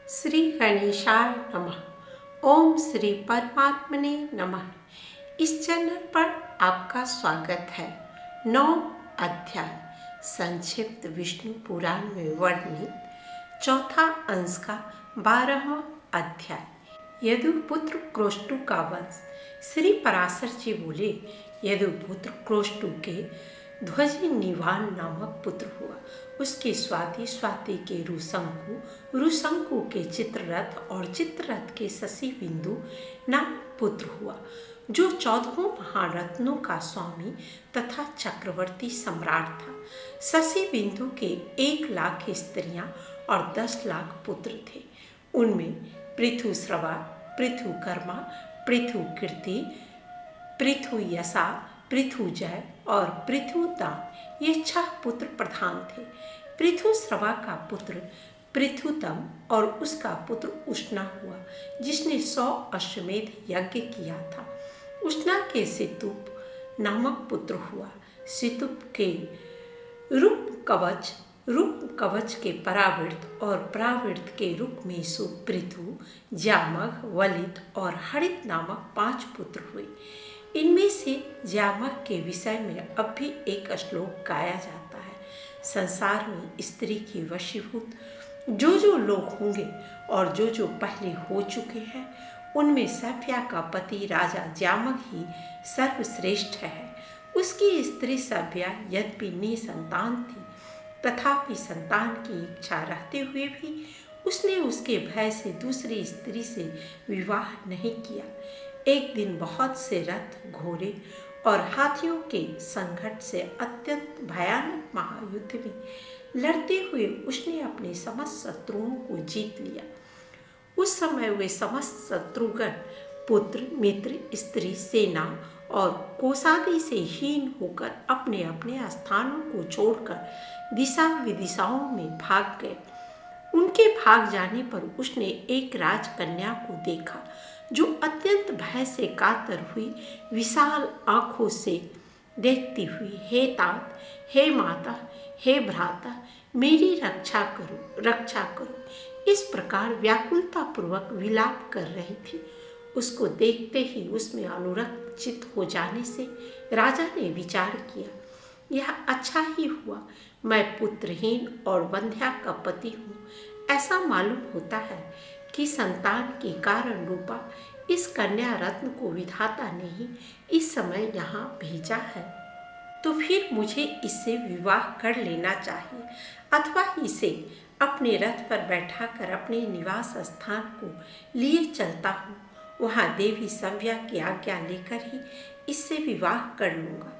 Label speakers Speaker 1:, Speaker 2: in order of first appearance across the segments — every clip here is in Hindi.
Speaker 1: श्री गणेशाय नमः। ओम श्री परमात्मने नमः। इस चैनल पर आपका स्वागत है। 9 अध्याय संक्षिप्त विष्णु पुराण में वर्णित चौथा अंश का 12वां अध्याय यदुपुत्र क्रोष्टु का वंश। श्री पराशर जी बोले, यदुपुत्र क्रोष्टु के ध्वज निवान नामक पुत्र हुआ। उसके स्वाति के रुशंकु के चित्ररथ और चित्ररथ के शशि बिंदु नामक पुत्र हुआ, जो 14 महारत्नों का स्वामी तथा चक्रवर्ती सम्राट था। शशि बिंदु के 1 लाख स्त्रियां और 10 लाख पुत्र थे। उनमें पृथुश्रवा, पृथुकर्मा, पृथुकीर्ति, पृथुयशा, पृथुजय और पृथुदान, ये 6 पुत्र प्रधान थे। पृथुश्रवा का पुत्र पृथुतम और उसका पुत्र उष्णा हुआ, जिसने 100 अश्वमेध यज्ञ किया था। उष्णा के सितुप नामक पुत्र हुआ। सितुप के रूप कवच के परावृत और परावृत के रूप में पृथु, जामग, वलित और हरित नामक 5 पुत्र हुए। इनमें से जामग के विषय में अब भी एक श्लोक गाया जाता है। संसार में स्त्री के वशीभूत जो लोग होंगे और जो पहले हो चुके हैं, उनमें सभ्या का पति राजा जामग ही सर्वश्रेष्ठ है। उसकी स्त्री सभ्या यद्यपि निसंतान थी, तथापि संतान की इच्छा रहते हुए भी उसने उसके भय से दूसरी स्त्री से विवाह नहीं किया। एक दिन बहुत से रथ, घोड़े और हाथियों के संकट से अत्यंत भयानक महायुद्ध में लड़ते हुए उसने अपने समस्त शत्रुओं को जीत लिया। उस समय वे समस्त शत्रुगण पुत्र, मित्र, स्त्री, सेना और कोषादि से हीन होकर अपने अपने स्थानों को छोड़कर दिशा विदिशाओं में भाग गए। उनके भाग जाने पर उसने एक राजकन्या को देखा, जो अत्यंत भय से कातर हुई विशाल आंखों से देखती हुई, हे तात, हे माता, हे भ्राता, मेरी रक्षा करो, इस प्रकार व्याकुलता पूर्वक विलाप कर रही थी। उसको देखते ही उसमें अनुरक्त चित्त हो जाने से राजा ने विचार किया, यह अच्छा ही हुआ, मैं पुत्रहीन और वंध्या का पति हूँ। ऐसा मालूम होता है कि संतान के कारण रूपा इस कन्या रत्न को विधाता ने ही इस समय यहाँ भेजा है, तो फिर मुझे इससे विवाह कर लेना चाहिए, अथवा इसे अपने रथ पर बैठाकर अपने निवास स्थान को लिए चलता हूँ। वहाँ देवी सव्या की आज्ञा लेकर ही इससे विवाह कर लूँगा।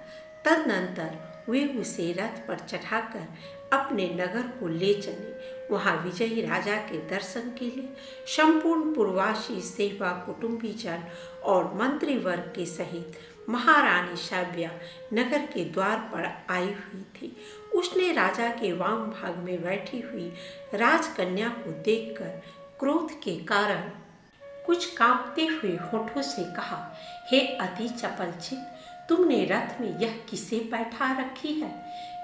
Speaker 1: तदनंतर वे उसे रथ पर चढ़ाकर अपने नगर को ले चले। वहाँ विजयी राजा के दर्शन के लिए संपूर्ण पूर्वासी, सेवा, कुटुंबीजन और मंत्री वर्ग के सहित महारानी सव्या नगर के द्वार पर आई हुई थी। उसने राजा के वाम भाग में बैठी हुई राजकन्या को देखकर क्रोध के कारण कुछ कांपते हुए होठों से कहा, हे अति चपलचित, तुमने रथ में यह किसे बैठा रखी है?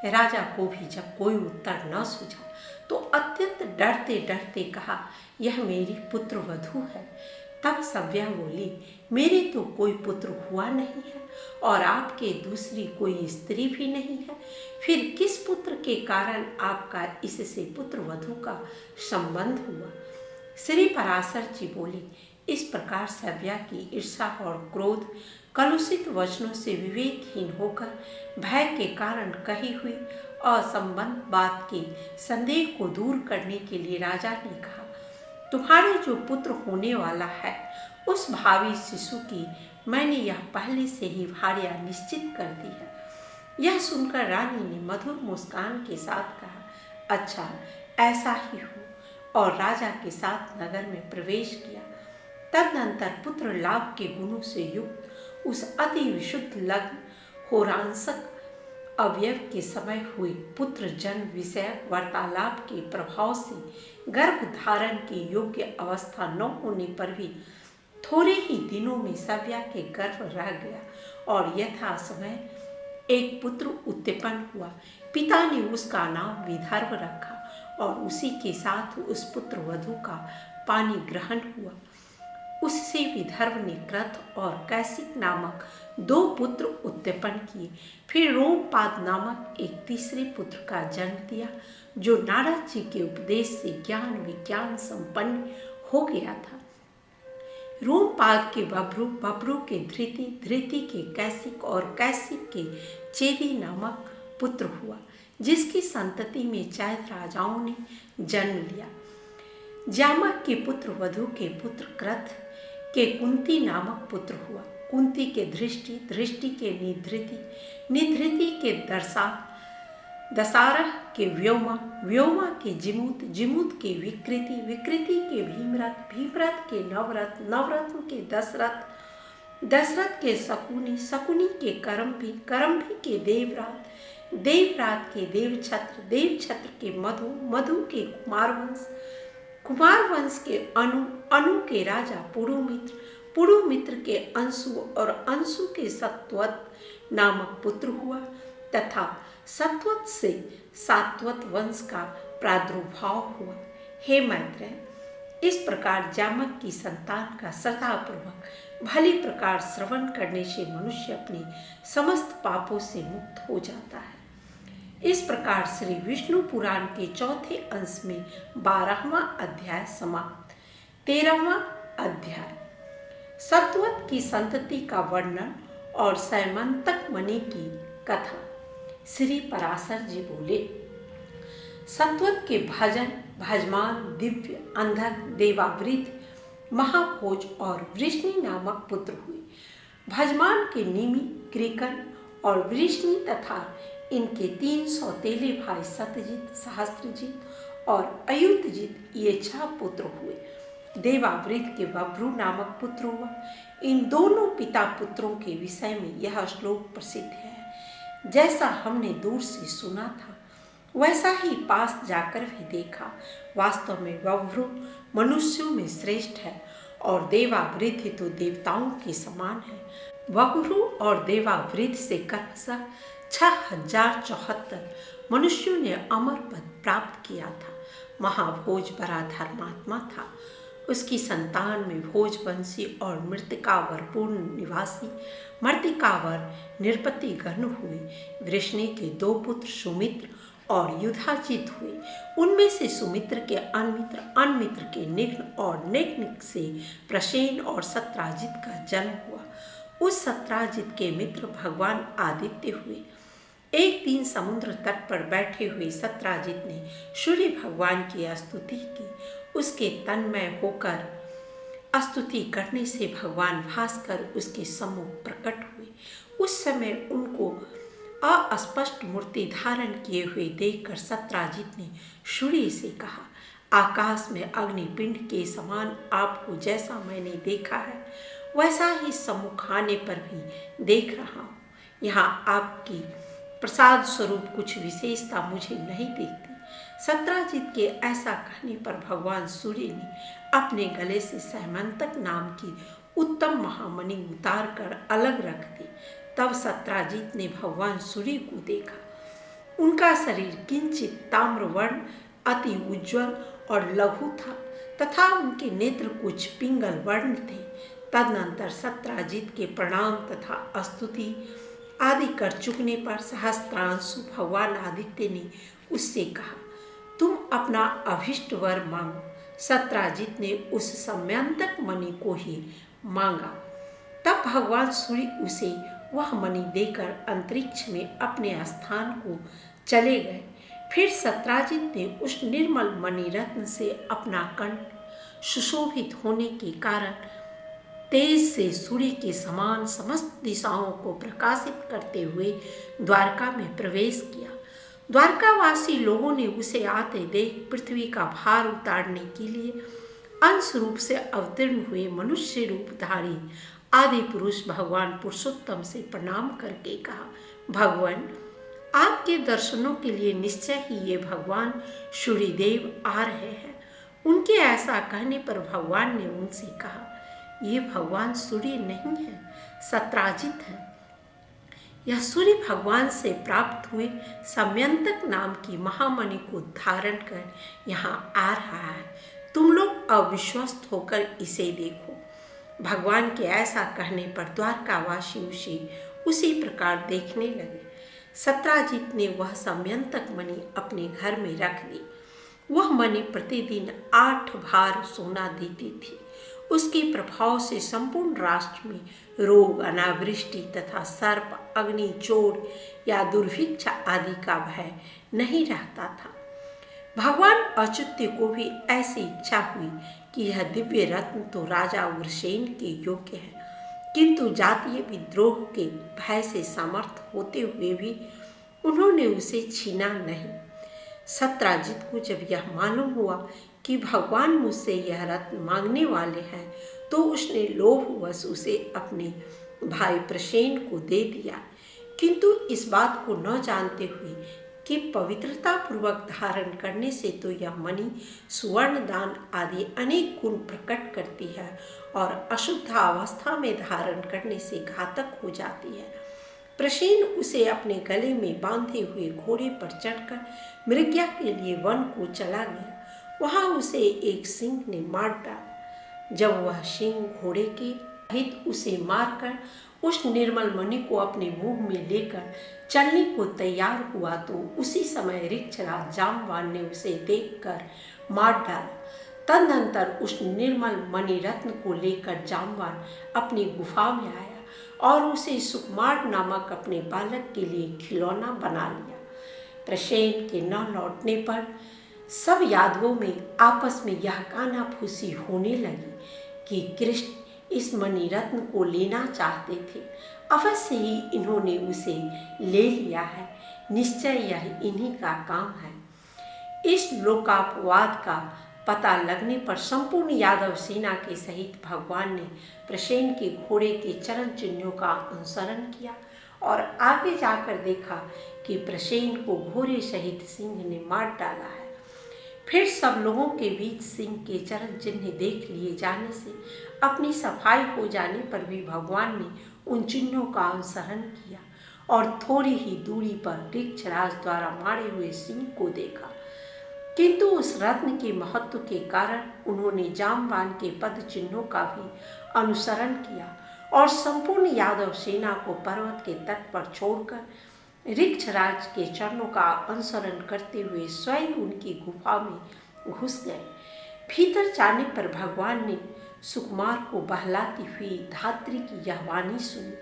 Speaker 1: राजा को भी जब कोई उत्तर न सूझा तो अत्यंत डरते डरते कहा, यह मेरी पुत्र वधू है। तब सव्या बोली, मेरे तो कोई पुत्र हुआ नहीं है और आपके दूसरी कोई स्त्री भी नहीं है, फिर किस पुत्र के कारण आपका इससे पुत्र वधू का संबंध हुआ? श्री पराशर जी बोले, इस प्रकार सव्या की ईर्षा और क्रोध कलुषित वचनों से विवेकहीन होकर भय के कारण कही हुई असंबद्ध बात के संदेह को दूर करने के लिए राजा ने कहा, तुम्हारे जो पुत्र होने वाला है उस भावी शिशु की मैंने यह पहले से ही भार्या निश्चित कर दी है। यह सुनकर रानी ने मधुर मुस्कान के साथ कहा, अच्छा ऐसा ही हो, और राजा के साथ नगर में प्रवेश किया। तदनंतर पुत्र लाभ के गुणों से युक्त उस अति विशुद्ध लग्न होरांसक अवयव के समय हुई पुत्र जन्म विषय वार्तालाप के प्रभाव से गर्भ धारण की योग्य अवस्था न होने पर भी थोड़े ही दिनों में सव्या के गर्भ रह गया और यथा समय एक पुत्र उत्पन्न हुआ। पिता ने उसका नाम विदर्भ रखा और उसी के साथ उस पुत्र वधू का पानी ग्रहण हुआ। उससे विदर्भ ने कृत और कैसिक नामक 2 पुत्र उत्पन्न किए। फिर रोमपाद नामक एक तीसरे पुत्र का जन्म दिया, जो नारद जी के उपदेश से ज्ञान विज्ञान संपन्न हो गया था। रोमपाद के बब्रू, बब्रू के धृति, धृति के कैसिक और कैसिक के चेदी नामक पुत्र हुआ, जिसकी संतति में चैद राजाओं ने जन्म लिया। जामक के पुत्र वधु के पुत्र कृत के कुंती नामक पुत्र हुआ। कुंती के दृष्टि, दृष्टि के निधृति, निधृति के दसारह के व्योमा, व्योमा के जिमूत, जिमूत के विकृति, विकृति के भीमरथ, भीमरथ के नवरथ, नवरत्न के दशरथ, दशरथ के शकुनी, शकुनी के करम्भी, करम्भी के देवरात, देवरात के देवछत्र, देवछत्र के मधु, मधु के कुमारवंश, कुमारवंश के अनु, अनु के राजा पुरुमित्र, पुरुमित्र के अंशु और अंशु के सत्वत नामक पुत्र हुआ तथा सत्वत से सात्वत वंश का प्रादुर्भाव हुआ। हे मैत्रेय, इस प्रकार जामक की संतान का श्रद्धापूर्वक भली प्रकार श्रवण करने से मनुष्य अपने समस्त पापों से मुक्त हो जाता है। इस प्रकार श्री विष्णु पुराण के चौथे अंश में 12वां अध्याय समाप्त। 13वां अध्याय सत्वत की संतति का वर्णन और सैमंतक मणि की कथा। श्री पराशर जी बोले, सत्वत के भजन, भजमान, दिव्य, अंधक, देवावृत, महाभोज और वृष्णि नामक पुत्र हुए। भजमान के निमि, कृकन और वृष्णि तथा इनके 3 सौतेले भाई सत्यजित, सहस्त्रजित और अयुतजित ये 6 पुत्र हुए। देवावृत के बब्रू नामक पुत्र हुआ। इन दोनों पिता पुत्रों के विषय में यह श्लोक प्रसिद्ध है। जैसा हमने दूर से सुना था, वैसा ही पास जाकर भी देखा। वास्तव में बब्रू मनुष्यों में श्रेष्ठ है और देवावृत ही तो देवताओं के समान है। बब्रू और देवावृत से क्रमशः 6074 मनुष्यों ने अमर पद प्राप्त किया था। महाभोज बड़ा धर्मात्मा था। उसकी संतान में भोजवंशी और मृतिकावर पूर्ण निवासी मृतिकावर निरपति गण हुए। वृष्णि के 2 पुत्र सुमित्र और युधाजित हुए। उनमें से सुमित्र के अनमित्र, अनमित्र के निघ्न और निघ्न से प्रसेन और सत्राजित का जन्म हुआ। उस सत्राजित के मित्र भगवान आदित्य हुए। एक दिन समुद्र तट पर बैठे हुए सत्राजित ने सूर्य भगवान की स्तुति की। उसके तन्मय होकर स्तुति करने से भगवान भास्कर उसके सम्मुख प्रकट हुए। उस समय उनको अस्पष्ट मूर्ति धारण किए हुए देखकर सत्राजित ने सूर्य से कहा, आकाश में अग्निपिंड के समान आपको जैसा मैंने देखा है, वैसा ही सम्मुख आने पर भी देख रहा हूँ। यहाँ आपकी प्रसाद स्वरूप कुछ विशेषता मुझे नहीं दिखती। सत्राजित के ऐसा कहने पर भगवान सूर्य ने अपने गले से सैमंतक नाम की उत्तम महामणि उतार कर अलग रख दी। तब सत्राजित ने भगवान सूर्य को देखा। उनका शरीर किंचित ताम्रवर्ण, अति उज्ज्वल और लघु था तथा उनके नेत्र कुछ पिंगल वर्ण थे। तदनंतर सत्राजित के प्रणाम तथा स्तुति आदि कर चुकने पर सहस्त्रांशु भगवान आदित्य ने उससे कहा, तुम अपना अभिष्ट वर मांगो। सत्राजित ने उस सम्यंतक मणि को ही मांगा। तब भगवान सूर्य उसे वह मणि देकर अंतरिक्ष में अपने स्थान को चले गए। फिर सत्राजित ने उस निर्मल मणि रत्न से अपना कंठ सुशोभित होने के कारण तेज से सूर्य के समान समस्त दिशाओं को प्रकाशित करते हुए द्वारका में प्रवेश किया। द्वारकावासी लोगों ने उसे आते देख पृथ्वी का भार उतारने के लिए अंश रूप से अवतीर्ण हुए मनुष्य रूपधारी आदि पुरुष भगवान पुरुषोत्तम से प्रणाम करके कहा, भगवान, आपके दर्शनों के लिए निश्चय ही ये भगवान सूर्यदेव आ रहे हैं। उनके ऐसा कहने पर भगवान ने उनसे कहा, ये भगवान सूर्य नहीं है, सत्राजित है। यह सूर्य भगवान से प्राप्त हुए सम्यंतक नाम की महामणि को धारण कर यहाँ आ रहा है। तुम लोग अविश्वस्त होकर इसे देखो। भगवान के ऐसा कहने पर द्वारकावासी उसे उसी प्रकार देखने लगे। सत्राजित ने वह समयंतक मणि अपने घर में रख ली। वह मणि प्रतिदिन 8 भार सोना देती थी। उसके प्रभाव से संपूर्ण राष्ट्र में रोग, अनावृष्टि तथा सर्प, अग्नि, चोर या दुर्भिक्ष आदि का भय नहीं रहता था। भगवान अच्युत को भी ऐसी इच्छा हुई कि यह दिव्य रत्न तो राजा उग्रसेन के योग्य है, किंतु जातीय विद्रोह के भय से समर्थ होते हुए भी उन्होंने उसे छीना नहीं। सत्राजित को जब यह मालूम हुआ कि भगवान मुझसे यह रत्न मांगने वाले हैं, तो उसने लोभवश उसे अपने भाई प्रसेन को दे दिया, किंतु इस बात को न जानते हुए कि पवित्रता पूर्वक धारण करने से तो यह मणि सुवर्ण दान आदि अनेक गुण प्रकट करती है और अशुद्ध अवस्था में धारण करने से घातक हो जाती है। प्रसेन उसे अपने गले में बांधे हुए घोड़े पर चढ़कर मृग्या के लिए वन को चला गया। वहां उसे एक सिंह ने मार डाला। जब वह सिंह घोड़े के हित उसे मारकर उस निर्मल मणि को अपने मुंह में लेकर चलने को तैयार हुआ, तो उसी समय ऋक्षराज जाम्बवान ने उसे देखकर मार डाला। तदनंतर उस निर्मल मणि रत्न को लेकर जाम्बवान अपनी गुफा में आया और उसे सुकुमार नामक अपने बालक के लिए खिलौना बना लिया। प्रसेन के न लौटने पर सब यादवों में आपस में यह कानाफूसी होने लगी कि कृष्ण इस मणि रत्न को लेना चाहते थे। अवश्य ही इन्होंने उसे ले लिया है, निश्चय यह इन्हीं का काम है। इस लोकापवाद का पता लगने पर संपूर्ण यादव सेना के सहित भगवान ने प्रसेन के घोड़े के चरण चिन्हों का अनुसरण किया और आगे जाकर देखा कि प्रसेन को घोड़े सहित सिंह ने मार डाला है। फिर सब लोगों के बीच सिंह के चरण चिन्ह देख लिए जाने से अपनी सफाई हो जाने पर भी भगवान ने उन चिन्हों का अनुसरण किया और थोड़ी ही दूरी पर ऋक्षराज द्वारा मारे हुए सिंह को देखा, किंतु उस रत्न के महत्व के कारण उन्होंने जाम्बवान के पद चिन्हों का भी अनुसरण किया और संपूर्ण यादव सेना को पर्वत के तट पर छोड़कर ऋक्षराज के चरणों का अनुसरण करते हुए स्वयं उनकी गुफा में घुस गए। भीतर जाने पर भगवान ने सुकुमार को बहलाती हुई धात्री की यह वाणी सुनी।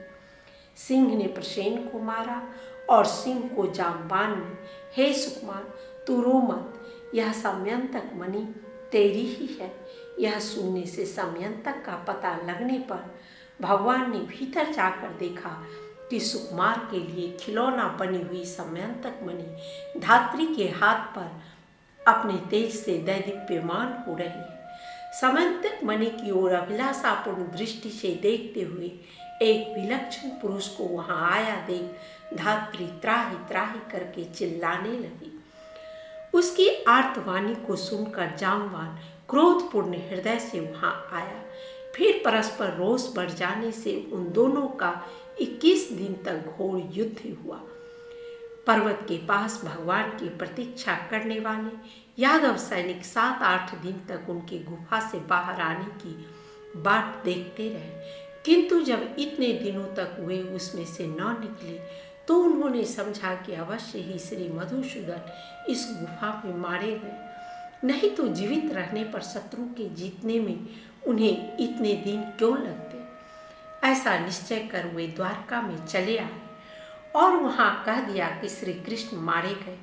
Speaker 1: सिंह ने प्रसेन को मारा और सिंह को जाम्बवान ने, हे सुकुमार, तू रो मत, यह समयंतक मणि तेरी ही है। यह सुनने से समयंतक का पता लगने पर भगवान ने भीतर जाकर देखा कि सुकुमार के लिए खिलौना बनी हुई समयंतक मणि धात्री के हाथ पर अपने तेज से दैदीप्यमान हो रही है। समयंतक मणि की ओर अभिलाषापूर्ण दृष्टि से देखते हुए एक विलक्षण पुरुष को वहां आया देख धात्री त्राहि त्राहि करके चिल्लाने लगी। उसकी आर्तवाणी को सुनकर जाम्बवान क्रोधपूर्ण हृदय से वहां आया। फिर परस्पर रोष बढ़ जाने से उन दोनों का 21 दिन तक घोर युद्ध हुआ। पर्वत के पास भगवान की प्रतीक्षा करने वाले यादव सैनिक 7-8 दिन तक उनकी गुफा से बाहर आने की बाट देखते रहे, किंतु जब इतने दिनों तक वे उसमें से न निकले तो उन्होंने समझा कि अवश्य ही श्री मधुसूदन इस गुफा में मारे गए, नहीं तो जीवित रहने पर शत्रु के जीतने में उन्हें इतने दिन क्यों लगते। ऐसा निश्चय कर वे द्वारका में चले आए और वहां कह दिया कि श्री कृष्ण मारे गए।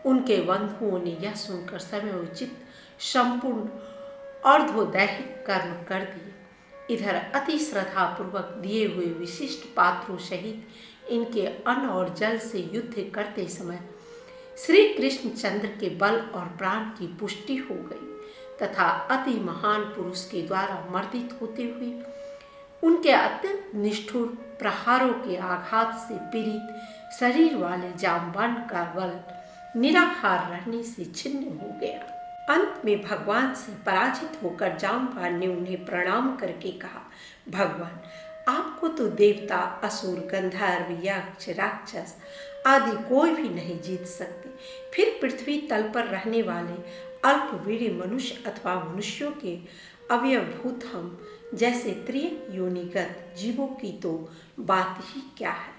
Speaker 1: उनके बंधुओं ने यह सुनकर समयोचित संपूर्ण अर्धोदैहिक कर्म कर दिए। इधर अति श्रद्धा पूर्वक दिए हुए विशिष्ट पात्रों सहित इनके अन्न और जल से युद्ध करते समय श्री कृष्ण चंद्र के बल और प्राण की पुष्टि हो गई तथा अति महान पुरुष के द्वारा मर्दित होते हुए उनके अत्यंत निष्ठुर प्रहारों के आघात से पीड़ित शरीर वाले जाम्बवान का बल निराहार रहने से छिन्न हो गया। अंत में भगवान से पराजित होकर जाम्बवान ने उन्हें प्रणाम करके कहा, भगवान, आपको तो देवता, असुर, गंधर्व, यक्ष, राक्षस आदि कोई भी नहीं जीत सकते। फिर पृथ्वी तल पर रहने वाले अल्पवीर्य मनुष्य अथवा मनुष्यों के अवयवभूत हम जैसे त्रियक योनिगत जीवों की तो बात ही क्या है।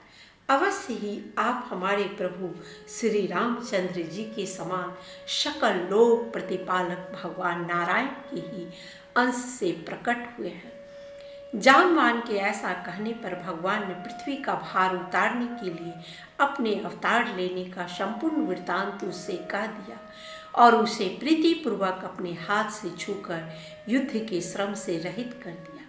Speaker 1: अवश्य ही आप हमारे प्रभु श्री रामचंद्र जी के समान सकल लोक प्रतिपालक भगवान नारायण के ही अंश से प्रकट हुए हैं। जामवान के ऐसा कहने पर भगवान ने पृथ्वी का भार उतारने के लिए अपने अवतार लेने का संपूर्ण वृत्तांत उससे कह दिया और उसे प्रीतिपूर्वक अपने हाथ से छूकर युद्ध के श्रम से रहित कर दिया।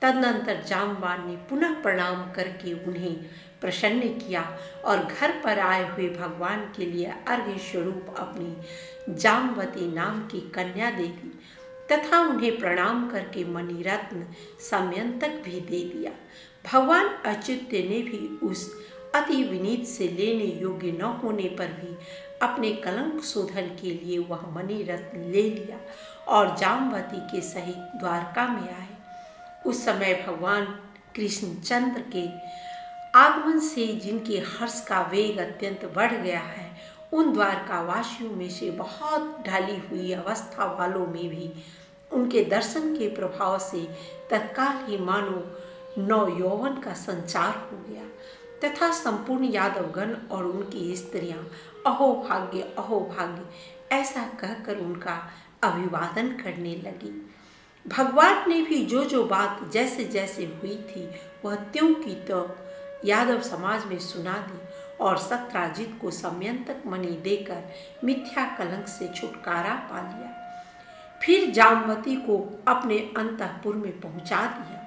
Speaker 1: तदनंतर जामवान ने पुनः प्रणाम करके उन्हें प्रसन्न किया और घर पर आए हुए भगवान के लिए अर्घ्य स्वरूप अपनी जामवती नाम की कन्या दे दी तथा उन्हें प्रणाम करके मणिरत्न समयंतक भी दे दिया। भगवान अच्युत ने भी उस अति विनीत से लेने योग्य न होने पर भी अपने कलंक शोधन के लिए वह मणिरत्न ले लिया और जामवती के सहित द्वारका में आए। उस समय भगवान कृष्णचंद्र के आगमन से जिनके हर्ष का वेग अत्यंत बढ़ गया है, उन द्वारकावासियों में से बहुत ढली हुई अवस्था वालों में भी उनके दर्शन के प्रभाव से तत्काल ही मानो नव यौवन का संचार हो गया तथा संपूर्ण यादवगण और उनकी स्त्रियां अहो भाग्य ऐसा कहकर उनका अभिवादन करने लगी। भगवान ने भी जो बात जैसे जैसे हुई थी वह त्यों की त्यों यादव समाज में सुना दी और सत्राजित को समयंतक मणि देकर मिथ्या कलंक से छुटकारा पा लिया। फिर जामवती को अपने अंतःपुर में पहुंचा दिया।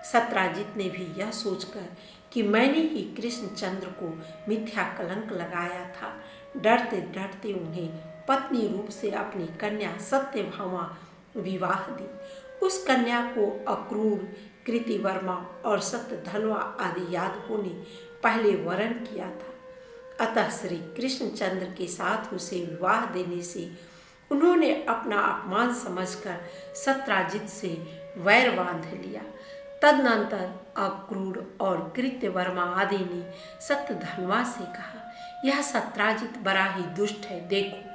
Speaker 1: सत्राजित ने भी यह सोचकर कि मैंने ही कृष्णचंद्र को मिथ्या कलंक लगाया था, डरते डरते उन्हें पत्नी रूप से अपनी कन्या सत्यभामा विवाह दी। उस कन्या को अक्रूर, कृतिवर्मा और सत्यधन्वा आदि यादवों ने पहले वरण किया था। अतः श्री कृष्णचंद्र के साथ उसे विवाह देने से उन्होंने अपना अपमान समझकर सत्राजित से वैर बांध लिया। तदनंतर अक्रूर और कृत्यवर्मा आदि ने सत्यधन्वा से कहा, यह सत्राजित बड़ा ही दुष्ट है, देखो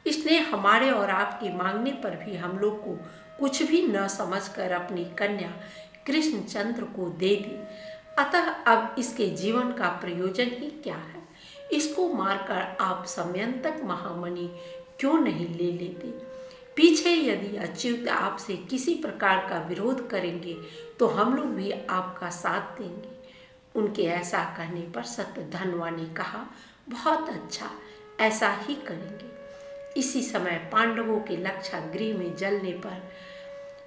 Speaker 1: इसने हमारे और आपके मांगने पर भी हम लोग को कुछ भी न समझकर अपनी कन्या कृष्णचंद्र को दे दी। अतः अब इसके जीवन का प्रयोजन ही क्या है? इसको मारकर आप समयंतक महामणि क्यों नहीं ले लेते? पीछे यदि अच्युत आपसे किसी प्रकार का विरोध करेंगे तो हम लोग भी आपका साथ देंगे। उनके ऐसा कहने पर सत्यधन्वा ने कहा, बहुत अच्छा, ऐसा ही करेंगे। इसी समय पांडवों के लक्षागृह में जलने पर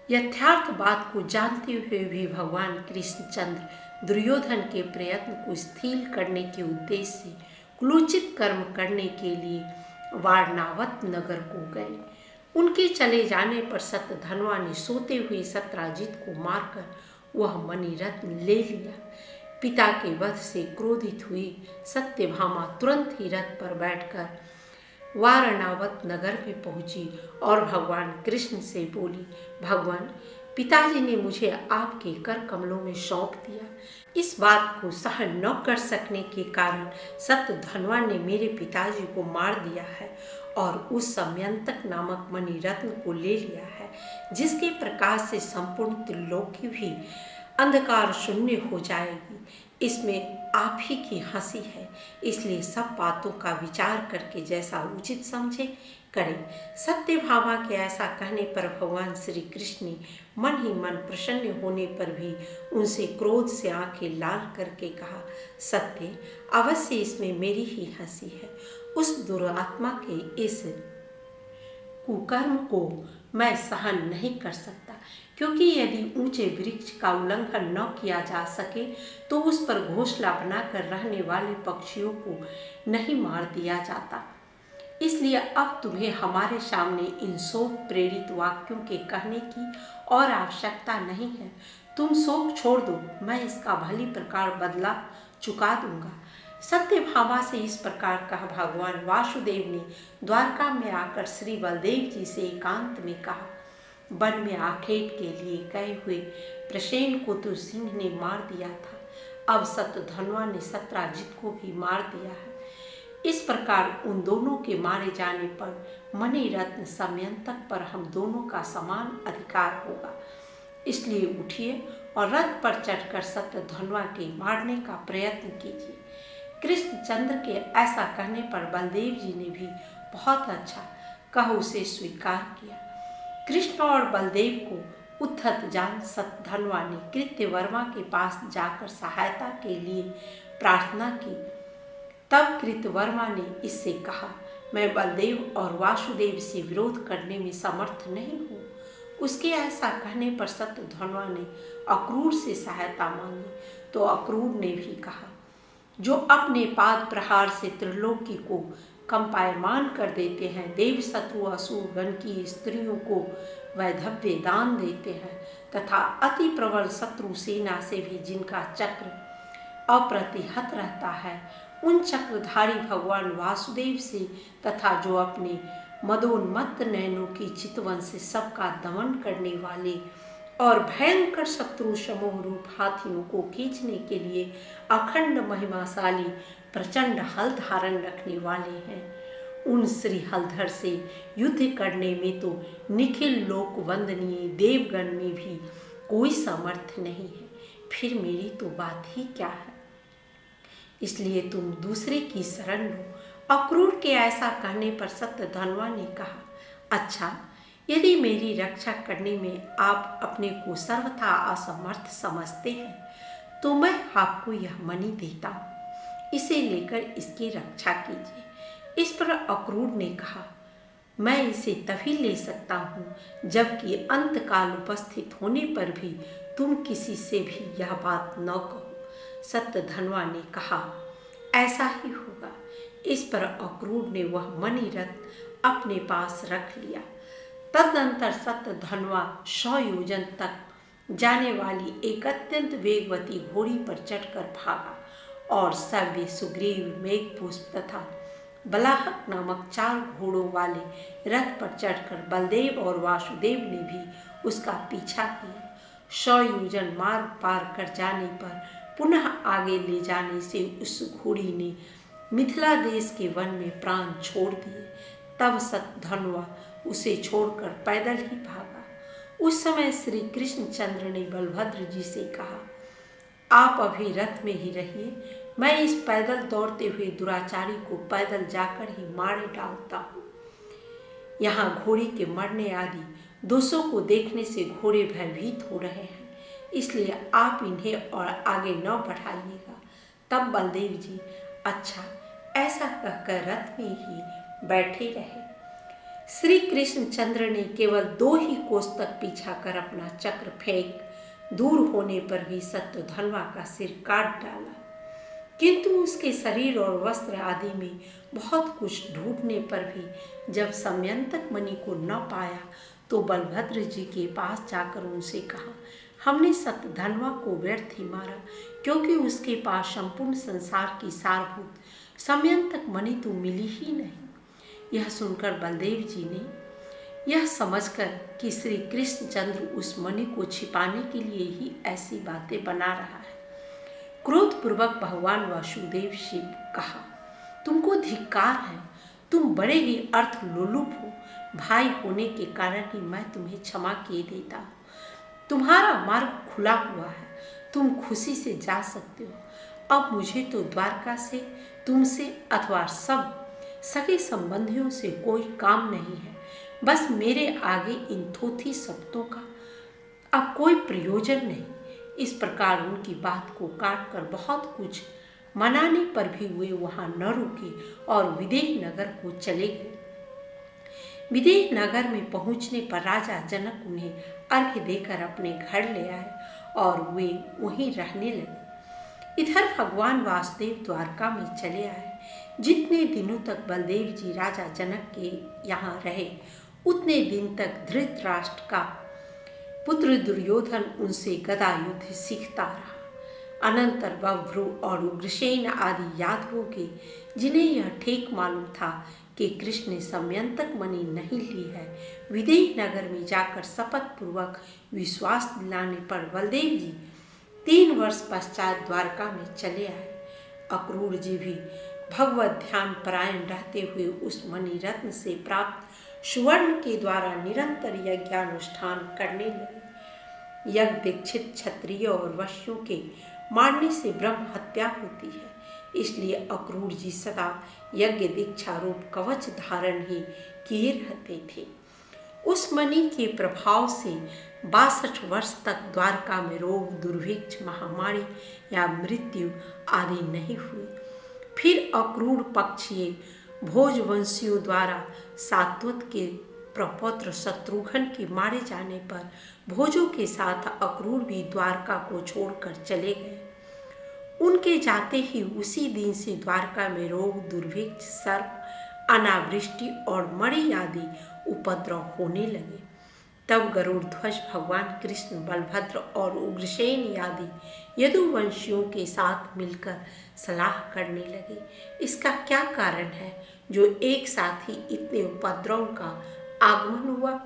Speaker 1: यथार्थ बात को जानते हुए भी भगवान कृष्णचंद्र दुर्योधन के प्रयत्न को स्थिर करने के उद्देश्य से कुलोचित कर्म करने के लिए वारणावत नगर को गए। उनके चले जाने पर सत्यधन्वा ने सोते हुए सत्राजित को मारकर वह मणिरत्न ले लिया। पिता के वध से क्रोधित हुई सत्यभामा तुरंत ही रथ पर बैठकर वारणावत नगर में पहुंची और भगवान कृष्ण से बोली, भगवान पिताजी ने मुझे आपके कर कमलों में सौंप दिया। इस बात को सहन न कर सकने के कारण सत्यधन्वा ने मेरे पिताजी को मार दिया है और उस समयंतक नामक मणिरत्न को ले लिया है, जिसके प्रकाश से संपूर्ण त्रिलोकी भी अंधकार शून्य हो जाएगी। इसमें आप ही की हंसी है, इसलिए सब बातों का विचार करके जैसा उचित समझे करें। सत्यभामा के ऐसा कहने पर भगवान श्री कृष्ण ने मन ही मन प्रसन्न होने पर भी उनसे क्रोध से आंखें लाल करके कहा, सत्य अवश्य इसमें मेरी ही हंसी है। उस दुरात्मा के इस कुकर्म को मैं सहन नहीं कर सकता, क्योंकि यदि ऊंचे वृक्ष का उल्लंघन न किया जा सके तो उस पर घोंसला बनाकर रहने वाले पक्षियों को नहीं मार दिया जाता। इसलिए अब तुम्हें हमारे सामने इन शोक प्रेरित वाक्यों के कहने की और आवश्यकता नहीं है। तुम शोक छोड़ दो, मैं इसका भली प्रकार बदला चुका दूंगा। सत्यभामा से इस प्रकार कहा भगवान वासुदेव ने द्वारका में आकर श्री बलदेव जी से एकांत में कहा, वन में आखेट के लिए गए हुए प्रसेन को तो सिंह ने मार दिया था, अब शतधन्वा ने सत्राजित को भी मार दिया है। इस प्रकार उन दोनों के मारे जाने पर मणिरत्न समयंतक पर हम दोनों का समान अधिकार होगा। इसलिए उठिए और रथ पर चढ़कर शतधन्वा के मारने का प्रयत्न कीजिए। कृष्णचंद्र के ऐसा कहने पर बलदेव जी ने भी बहुत अच्छा कह उसे स्वीकार किया। कृष्ण और बलदेव को उद्धत जान शतधन्वा ने कृत्यवर्मा के पास जाकर सहायता के लिए प्रार्थना की। तब कृत्यवर्मा ने इससे कहा, मैं बलदेव और वासुदेव से विरोध करने में समर्थ नहीं हूँ। उसके ऐसा कहने पर शतधन्वा ने अक्रूर से सहायता मांगी, तो अक्रूर ने भी कहा, जो अपने पाद प्रहार से त्रिलोकी को कंपायमान कर देते हैं, देव शत्रु असुर गण की स्त्रियों को वैधव्य दान देते हैं, तथा अति प्रबल शत्रु सेना से भी जिनका चक्र अप्रतिहत रहता है, उन चक्रधारी भगवान वासुदेव से, तथा जो अपने मदोन्मत्त नयनों की चितवन से सबका दमन करने वाले और भयंकर शत्रु समूह रूप हाथियों को खींचने के लिए अखंड महिमाशाली प्रचंड हल धारण रखने वाले हैं, उन श्री हलधर से युद्ध करने में तो निखिल लोक वंदनीय देवगण में भी कोई सामर्थ्य नहीं है। फिर मेरी तो बात ही क्या है। इसलिए तुम दूसरे की शरण लो। अक्रूर के ऐसा कहने पर शतधन्वा ने कहा, अच्छा, यदि मेरी रक्षा करने में आप अपने को सर्वथा असमर्थ समझते हैं तो मैं आपको यह मणि देता हूँ, इसे लेकर इसकी रक्षा कीजिए। इस पर अक्रूर ने कहा, मैं इसे तभी ले सकता हूँ जबकि अंतकाल उपस्थित होने पर भी तुम किसी से भी यह बात न कहो। शतधन्वा ने कहा, ऐसा ही होगा। इस पर अक्रूर ने वह मणिरत्न अपने पास रख लिया। तदनंतर शतधन्वा 100 योजन तक जाने वाली एक अत्यंत वेगवती घोड़ी पर चढ़कर भागा और सव्य, सुग्रीव, मेघपुष्प तथा बलाहक नामक 4 घोड़ों वाले रथ पर चढ़कर बलदेव और वासुदेव ने भी उसका पीछा किया। 100 योजन मार्ग पार कर जाने पर पुनः आगे ले जाने से उस घोड़ी ने मिथिला देश के वन में प्राण छोड़ दिए। तब शतधन्वा उसे छोड़कर पैदल ही भागा। उस समय श्री कृष्णचंद्र ने बलभद्र जी से कहा, आप अभी रथ में ही रहिए, मैं इस पैदल दौड़ते हुए दुराचारी को पैदल जाकर ही मार डालता हूँ। यहाँ घोड़ी के मरने आदि दोषों को देखने से घोड़े भयभीत हो रहे हैं, इसलिए आप इन्हें और आगे न बढ़ाइएगा। तब बलदेव जी अच्छा ऐसा कहकर रथ में ही बैठे रहे। श्री कृष्णचंद्र ने केवल 2 ही कोस तक पीछा कर अपना चक्र फेंक दूर होने पर भी शतधन्वा का सिर काट डाला, किंतु उसके शरीर और वस्त्र आदि में बहुत कुछ ढूंढने पर भी जब समयंतक मणि को न पाया तो बलभद्र जी के पास जाकर उनसे कहा, हमने शतधन्वा को व्यर्थ ही मारा, क्योंकि उसके पास संपूर्ण संसार की सारभूत समयंतक मणि तो मिली ही नहीं। यह सुनकर बलदेव जी ने यह समझकर कि श्री कृष्णचंद्र उस मणि को छिपाने के लिए ही ऐसी बातें बना रहा है, क्रोधपूर्वक भगवान वासुदेव से कहा, तुमको धिक्कार है, तुम बड़े ही अर्थ लोलुप हो। भाई होने के कारण ही मैं तुम्हें क्षमा किए देता हूँ। तुम्हारा मार्ग खुला हुआ है, तुम खुशी से जा सकते हो। अब मुझे तो द्वारका से, तुमसे अथवा सब सगे संबंधियों से कोई काम नहीं है। बस मेरे आगे इन थोथी शब्दों का अब कोई प्रयोजन नहीं। इस प्रकार उनकी बात को काट कर बहुत कुछ मनाने पर भी वे वहां न रुके और विदेह नगर को चले गए। विदेह नगर में पहुंचने पर राजा जनक उन्हें अर्घ्य देकर अपने घर ले आए और वे वहीं रहने लगे। इधर भगवान वासुदेव द्वारका में चले आए। जितने दिनों तक बलदेव जी राजा जनक के यहाँ रहे, उतने दिन तक धृतराष्ट्र का पुत्र दुर्योधन उनसे गदा युद्ध सीखता रहा। अनंतर बभ्रु और उग्रसेन आदि यादवों के, जिन्हें यह ठीक मालूम था कि कृष्ण ने समयंतक मणि नहीं ली है। विदेह नगर में जाकर शपथ पूर्वक विश्वास दिलाने पर बलदेव जी 3 वर्ष पश्चात द्वारका में चले आए। अक्रूर जी भी भगवत ध्यान परायण रहते हुए उस मणि रत्न से प्राप्त सुवर्ण के द्वारा निरंतर यज्ञानुष्ठान करने लगे। यज्ञ दीक्षित क्षत्रिय और वैश्यों के मारने से ब्रह्म हत्या होती है, इसलिए अक्रूर जी सदा यज्ञ दीक्षा रूप कवच धारण ही किए रहते थे। उस मणि के प्रभाव से 62 वर्ष तक द्वारका में रोग, दुर्भिक्ष, महामारी या मृत्यु आदि नहीं हुई। फिर अक्रूर पक्षीय भोजवंशियों द्वारा सात्वत के प्रपौत्र शत्रुघ्न के मारे जाने पर भोजों के साथ अक्रूर भी द्वारका को छोड़कर चले गए। उनके जाते ही उसी दिन से द्वारका में रोग, दुर्भिक्ष, सर्प, अनावृष्टि और मणि आदि उपद्रव होने लगे। तब गरुड़ ध्वज भगवान कृष्ण, बलभद्र और उग्रसेन आदि यदुवंशियों के साथ मिलकर सलाह करने लगे। इसका क्या कारण है जो एक साथ ही इतने उपद्रव का आगमन हुआ?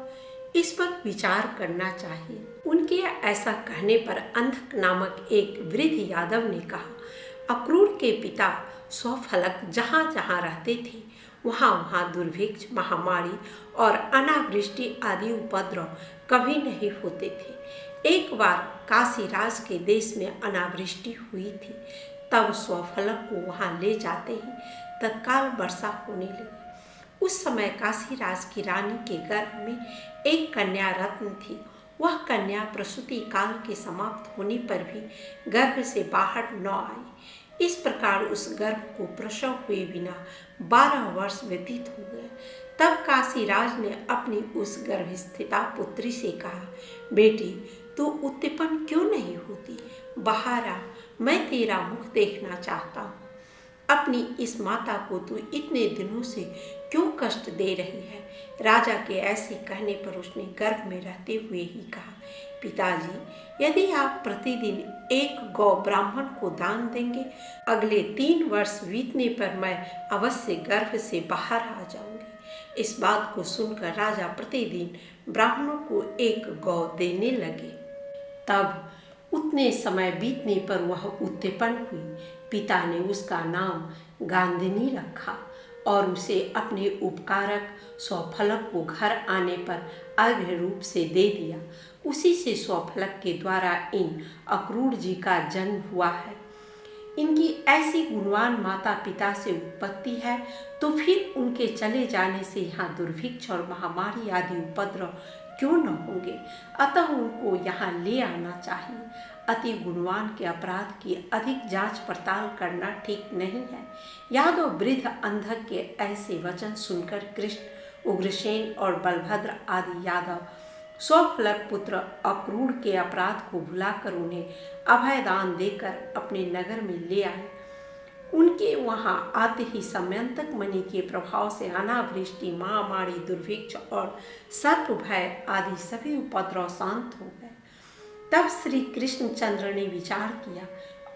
Speaker 1: इस पर विचार करना चाहिए। उनके ऐसा कहने पर अंधक नामक एक वृद्ध यादव ने कहा, अक्रूर के पिता स्वफलक जहाँ जहाँ रहते थे वहाँ वहाँ दुर्भिक्ष, महामारी और अनावृष्टि आदि उपद्रव कभी नहीं होते थे। एक बार काशीराज के देश में अनावृष्टि हुई थी, तब स्वफलक को वहाँ ले जाते ही तत्काल वर्षा होने लगी। उस समय काशीराज की रानी के गर्भ में एक कन्या रत्न थी। वह कन्या प्रसूति काल के समाप्त होने पर भी गर्भ से बाहर न आई। इस प्रकार उस गर्भ को प्रसव हुए बिना 12 वर्ष व्यतीत हो गए। तब काशीराज ने अपनी उस गर्भस्थिता पुत्री से कहा, बेटी तू उत्पन्न क्यों नहीं होती? बाहर आ, मैं तेरा मुख देखना चाहता हूँ। अपनी इस माता को तू इतने दिनों से क्यों कष्ट दे रही है? राजा के ऐसे कहने पर उसने गर्भ में रहते हुए ही कहा, पिताजी यदि आप प्रतिदिन एक गौ ब्राह्मण को दान देंगे, अगले 3 वर्ष बीतने पर मैं अवश्य गर्भ से बाहर आ जाऊंगी। इस बात को सुनकर राजा प्रतिदिन ब्राह्मणों को एक गौ देने लगे। तब उतने समय बीतने पर वह उत्पन्न हुई। पिता ने उसका नाम गांधिनी रखा और उसे अपने उपकारक स्वफलक को घर आने पर अर्घ्य रूप से दे दिया। उसी से स्वफलक के द्वारा इन अक्रूर जी का जन्म हुआ है। इनकी ऐसी गुणवान माता पिता से उत्पत्ति है, तो फिर उनके चले जाने से यहाँ दुर्भिक्ष और महामारी आदि उपद्रव क्यों न होंगे? अतः उनको यहाँ ले आना चाहिए। अति गुणवान के अपराध की अधिक जांच पड़ताल करना ठीक नहीं है। यादव वृद्ध अंधक के ऐसे वचन सुनकर कृष्ण, उग्रसेन और बलभद्र आदि यादव स्वफलक पुत्र अक्रूर के अपराध को भुलाकर उन्हें अभयदान देकर अपने नगर में ले आए। उनके वहां आते ही समयंतक मणि के प्रभाव से अनावृष्टि, महामारी, दुर्भिक्ष और सर्प भय आदि सभी उपद्रव शांत हो गए। तब श्री कृष्णचंद्र ने विचार किया,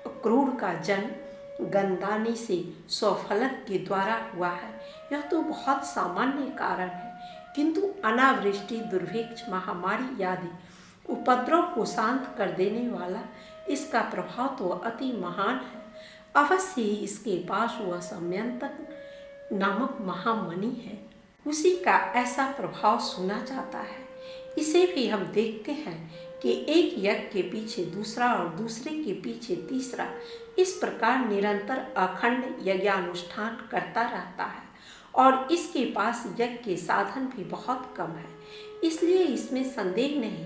Speaker 1: अक्रूर का जन्म गंदानी से स्वफलक के द्वारा हुआ है। यह तो बहुत सामान्य कारण है, किंतु अनावृष्टि, दुर्भिक्ष, महामारी आदि उपद्रव को शांत कर देने वाला इसका प्रभाव तो अति महान है। अवश्य ही इसके पास वह समयंतक नामक महामणि है, उसी का ऐसा प्रभाव सुना जाता है। इसे भी हम देखते हैं कि एक यज्ञ के पीछे दूसरा और दूसरे के पीछे तीसरा, इस प्रकार निरंतर अखंड यज्ञानुष्ठान करता रहता है और इसके पास यज्ञ के साधन भी बहुत कम है। इसलिए इसमें संदेह नहीं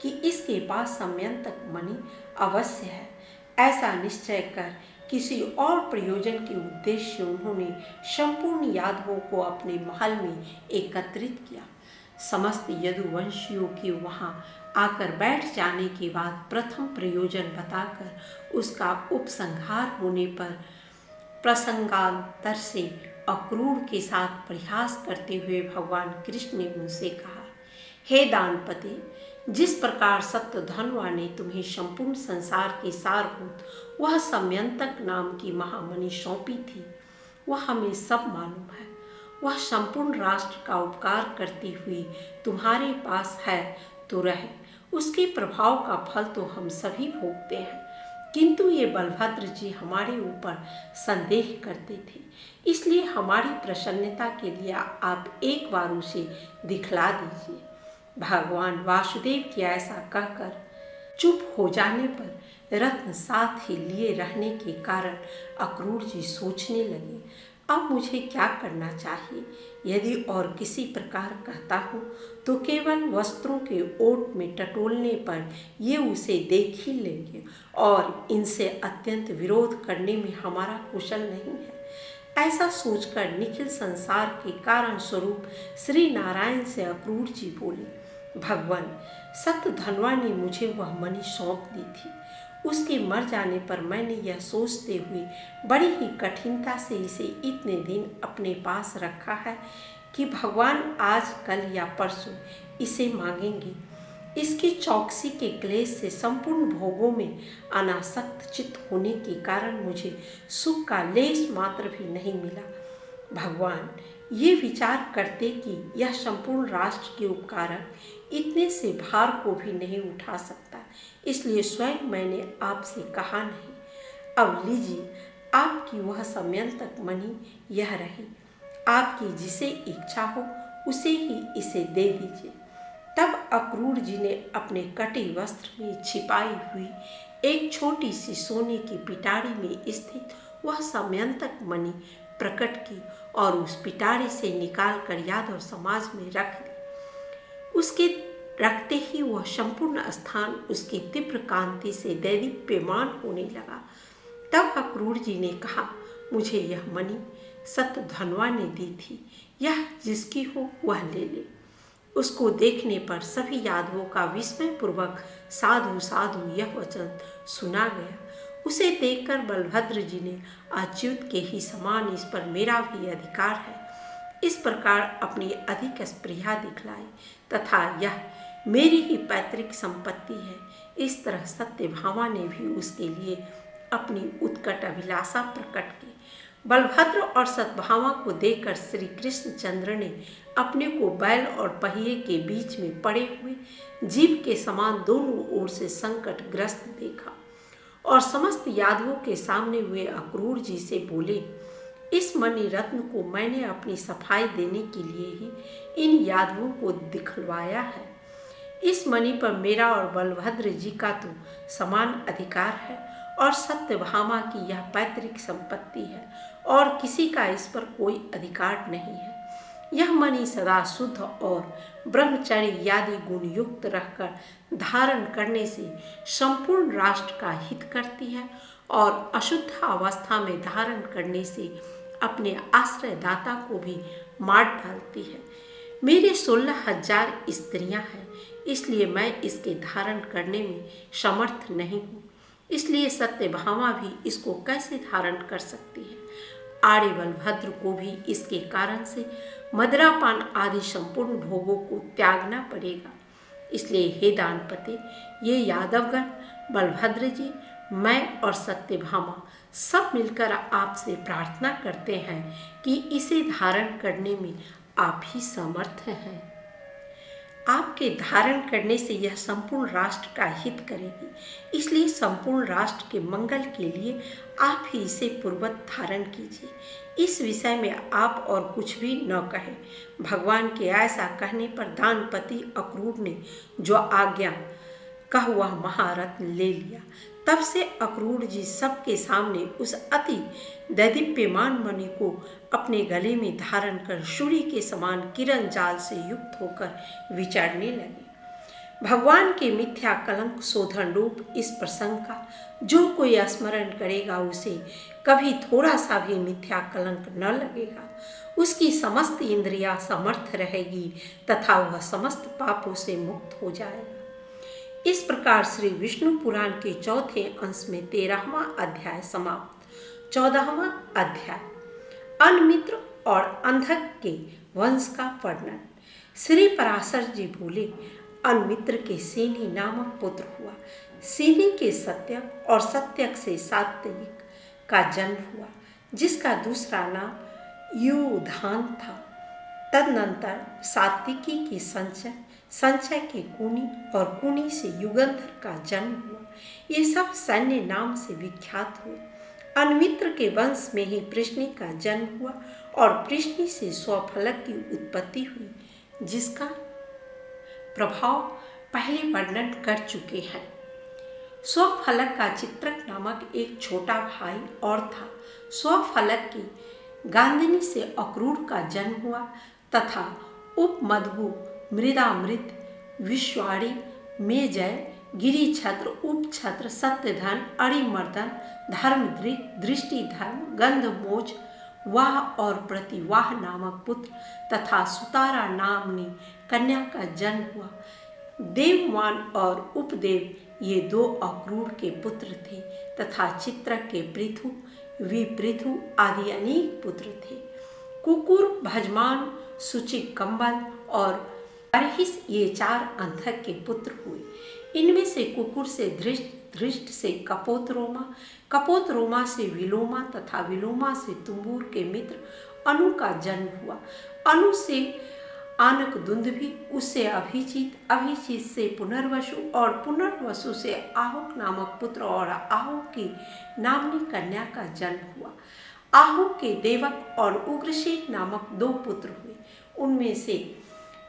Speaker 1: कि इसके पास समयंतक मणि अवश्य है। ऐसा निश्चय कर किसी और प्रयोजन के उद्देश्य से उन्होंने संपूर्ण यादवों को अपने महल में एकत्रित किया। समस्त यदुवंशियों के वहां आकर बैठ जाने के बाद प्रथम प्रयोजन बताकर उसका उपसंहार होने पर प्रसंगांतर से अक्रूर के साथ प्रयास करते हुए भगवान कृष्ण ने उनसे कहा, हे दानपते, जिस प्रकार सप्तधन्वा ने तुम्हें संपूर्ण संसार के सारभूत वह समयंतक नाम की महामणि सौंपी थी, वह हमें सब मालूम है। वह संपूर्ण राष्ट्र का उपकार करती हुई तुम्हारे पास है तो रहे। उसके प्रभाव का फल तो हम सभी भोगते हैं, किंतु ये बलभद्र जी हमारे ऊपर संदेह करते थे, इसलिए हमारी प्रसन्नता के लिए आप एक बार उसे दिखला दीजिए। भगवान वासुदेव की ऐसा कहकर चुप हो जाने पर रत्न साथ ही लिए रहने के कारण अक्रूर जी सोचने लगे, अब मुझे क्या करना चाहिए। यदि और किसी प्रकार कहता हूँ तो केवल वस्त्रों के ओट में टटोलने पर ये उसे देख ही लेंगे और इनसे अत्यंत विरोध करने में हमारा कुशल नहीं है। ऐसा सोचकर निखिल संसार के कारण स्वरूप श्री नारायण से अक्रूर जी बोले, भगवान, सत्यधनवा ने मुझे वह मणि सौंप दी थी। उसके मर जाने पर मैंने यह सोचते हुए बड़ी ही कठिनता से इसे इतने दिन अपने पास रखा है कि भगवान आज कल या परसों इसे मांगेंगे। इसकी चौकसी के क्लेश से संपूर्ण भोगों में अनासक्त चित्त होने के कारण मुझे सुख का लेश मात्र भी नहीं मिला। भगवान, ये विचार करते कि यह संपूर्ण राष्ट्र के उपकारक इतने से भार को भी नहीं उठा सकता, इसलिए स्वयं मैंने आपसे कहा नहीं। अब लीजिए, आपकी वह समयंतक मणि यह रही, आपकी जिसे इच्छा हो उसे ही इसे दे दीजिए। तब अक्रूर जी ने अपने कटे वस्त्र में छिपाई हुई एक छोटी सी सोने की पिटारी में स्थित वह समयंतक मणि प्रकट की और उस पिटारी से निकालकर यादव समाज में रख दी। उसके रखते ही वह संपूर्ण स्थान उसकी तीव्र कांति से दैदीप्यमान होने लगा। तब अक्रूर जी ने कहा, मुझे यह मणि सत्यधनवा ने दी थी, यह जिसकी हो वह ले ले। उसको देखने पर सभी यादवों का विस्मयपूर्वक साधु साधु यह वचन सुना गया। उसे देखकर बलभद्र जी ने अच्युत के ही समान इस पर मेरा भी अधिकार है, इस प्रकार अपनी अधिक स्पृहा दिखलाई तथा यह मेरी ही पैतृक संपत्ति है। इस तरह सत्यभामा ने भी उसके लिए अपनी उत्कट अभिलाषा प्रकट की। बलभद्र और सत्यभामा को देखकर श्री कृष्णचंद्र ने अपने को बैल और पहिए के बीच में पड़े हुए जीव के समान दोनों ओर से संकटग्रस्त देखा और समस्त यादवों के सामने हुए अक्रूर जी से बोले, इस मणि रत्न को मैंने अपनी सफाई देने के लिए ही इन यादवों को दिखलवाया है। इस मणि पर मेरा और बलभद्र जी का तो समान अधिकार है और सत्यभामा की यह पैतृक संपत्ति है और किसी का इस पर कोई अधिकार नहीं है। यह मणि सदा शुद्ध और ब्रह्मचर्य आदि गुण युक्त रहकर धारण करने से संपूर्ण राष्ट्र का हित करती है और अशुद्ध अवस्था में धारण करने से अपने आश्रयदाता को भी मार डालती है। मेरे 16,000 स्त्रियां हैं, इसलिए मैं इसके धारण करने में समर्थ नहीं हूँ, इसलिए सत्यभामा भी इसको कैसे धारण कर सकती है। आर्य बलभद्र को भी इसके कारण से मदिरापान आदि संपूर्ण भोगों को त्यागना पड़ेगा। इसलिए हे दानपते, ये यादवगण, बलभद्र जी, मैं और सत्यभामा सब मिलकर आपसे प्रार्थना करते हैं कि इसे धारण करने में आप ही समर्थ हैं। आपके धारण करने से यह संपूर्ण राष्ट्र का हित करेगी, इसलिए संपूर्ण राष्ट्र के मंगल के लिए आप ही इसे पूर्वत धारण कीजिए। इस विषय में आप और कुछ भी न कहें। भगवान के ऐसा कहने पर दानपति अक्रूर ने जो आज्ञा कह वह महारत्न ले लिया। तब से अक्रूर जी सबके सामने उस अति दैदीप्यमान मणि को अपने गले में धारण कर सूर्य के समान किरण जाल से युक्त होकर विचरने लगे। भगवान के मिथ्या कलंक शोधन रूप इस प्रसंग का जो कोई स्मरण करेगा उसे कभी थोड़ा सा भी मिथ्या कलंक न लगेगा। उसकी समस्त इंद्रियां समर्थ रहेगी तथा वह समस्त पापों से मुक्त हो जाएगा। इस प्रकार श्री विष्णु पुराण के चौथे अंश में 13वां अध्याय समाप्त। 14वां अध्याय अनमित्र और अंधक के वंश का वर्णन। श्री पराशर जी बोले, अनमित्र के सेनी नामक पुत्र हुआ। सेनी के सत्यक और सत्यक से सात्यविक का जन्म हुआ, जिसका दूसरा नाम युधान था। तदनंतर सात्विकी की संचय, संचय के कुनी और कुनी से युगंधर का जन्म हुआ। ये सब सैन्य नाम से विख्यात हुए। अनमित्र के वंश में ही पृश्नि का जन्म हुआ और पृश्नि से स्वफलक की उत्पत्ति हुई, जिसका प्रभाव पहले वर्णन कर चुके हैं। स्वफलक का चित्रक नामक एक छोटा भाई और था। स्वफलक की गांधिनी से अक्रूर का जन्म हुआ तथा उपमदगु, मृदामृत, विश्वाड़ी, मेजय, गिरिछत्र, उपछत्र, सत्यधन, अरिमर्दन, धर्म, दृष्टिधर्म, गंधमोज, वाह और प्रतिवाह नामक पुत्र तथा सुतारा नामनी कन्या का जन्म हुआ। देवमान और उपदेव ये 2 अक्रूर के पुत्र थे तथा चित्रक के पृथु, विपृथु आदि अनेक पुत्र थे। कुकुर, भजमान, सुचिक, कंबल और बरहिस ये 4 अंधक के पुत्र हुए। इनमें से कुकुर से धृष्ट, धृष्ट से कपोतरोमा, कपोतरोमा से विलोमा तथा विलोमा से तुम्बूर के मित्र अनु का जन्म हुआ। अनु से आनक दुंदुभि, उससे अभिजीत, अभिजीत से पुनर्वसु और पुनर्वसु से आहुक नामक पुत्र और आहुक की नामनी कन्या का जन्म हुआ। आहुक के देवक और उग्रसेन नामक 2 पुत्र हुए। उनमें से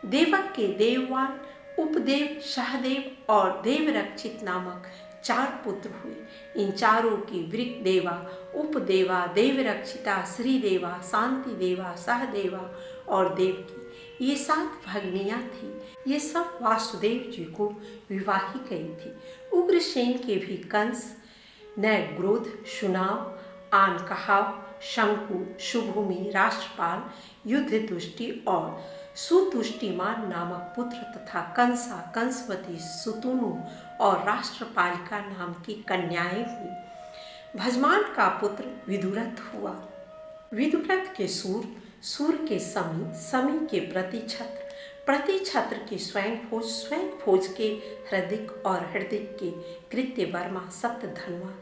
Speaker 1: देवक के देववान, उपदेव, सहदेव और देवरक्षित नामक 4 पुत्र हुए। इन चारों की वृकदेवा, उपदेवा, देवरक्षिता, श्रीदेवा, शांतिदेवा, सहदेवा और देवकी ये 7 भगनियाँ थी। ये सब वासुदेव जी को विवाही गई थी। उग्रसेन के भी कंस, नैग्रोध, सुनाव, आन कहाव, शंकु, सुभूमि, राष्ट्रपाल, युद्ध तुष्टि और सुतुष्टिमान नामक पुत्र तथा कंसा, कंसवती, सुतुनु और राष्ट्रपालिका नाम की कन्याएं हुई। भजमान का पुत्र विदुरथ हुआ। विदुरथ के सूर, सूर के समी, समी के प्रतिछत्र, प्रतिछत्र के स्वयंभोज, स्वयंभोज के हृदिक और हृदिक के कृत्यवर्मा, सप्तधन्वा,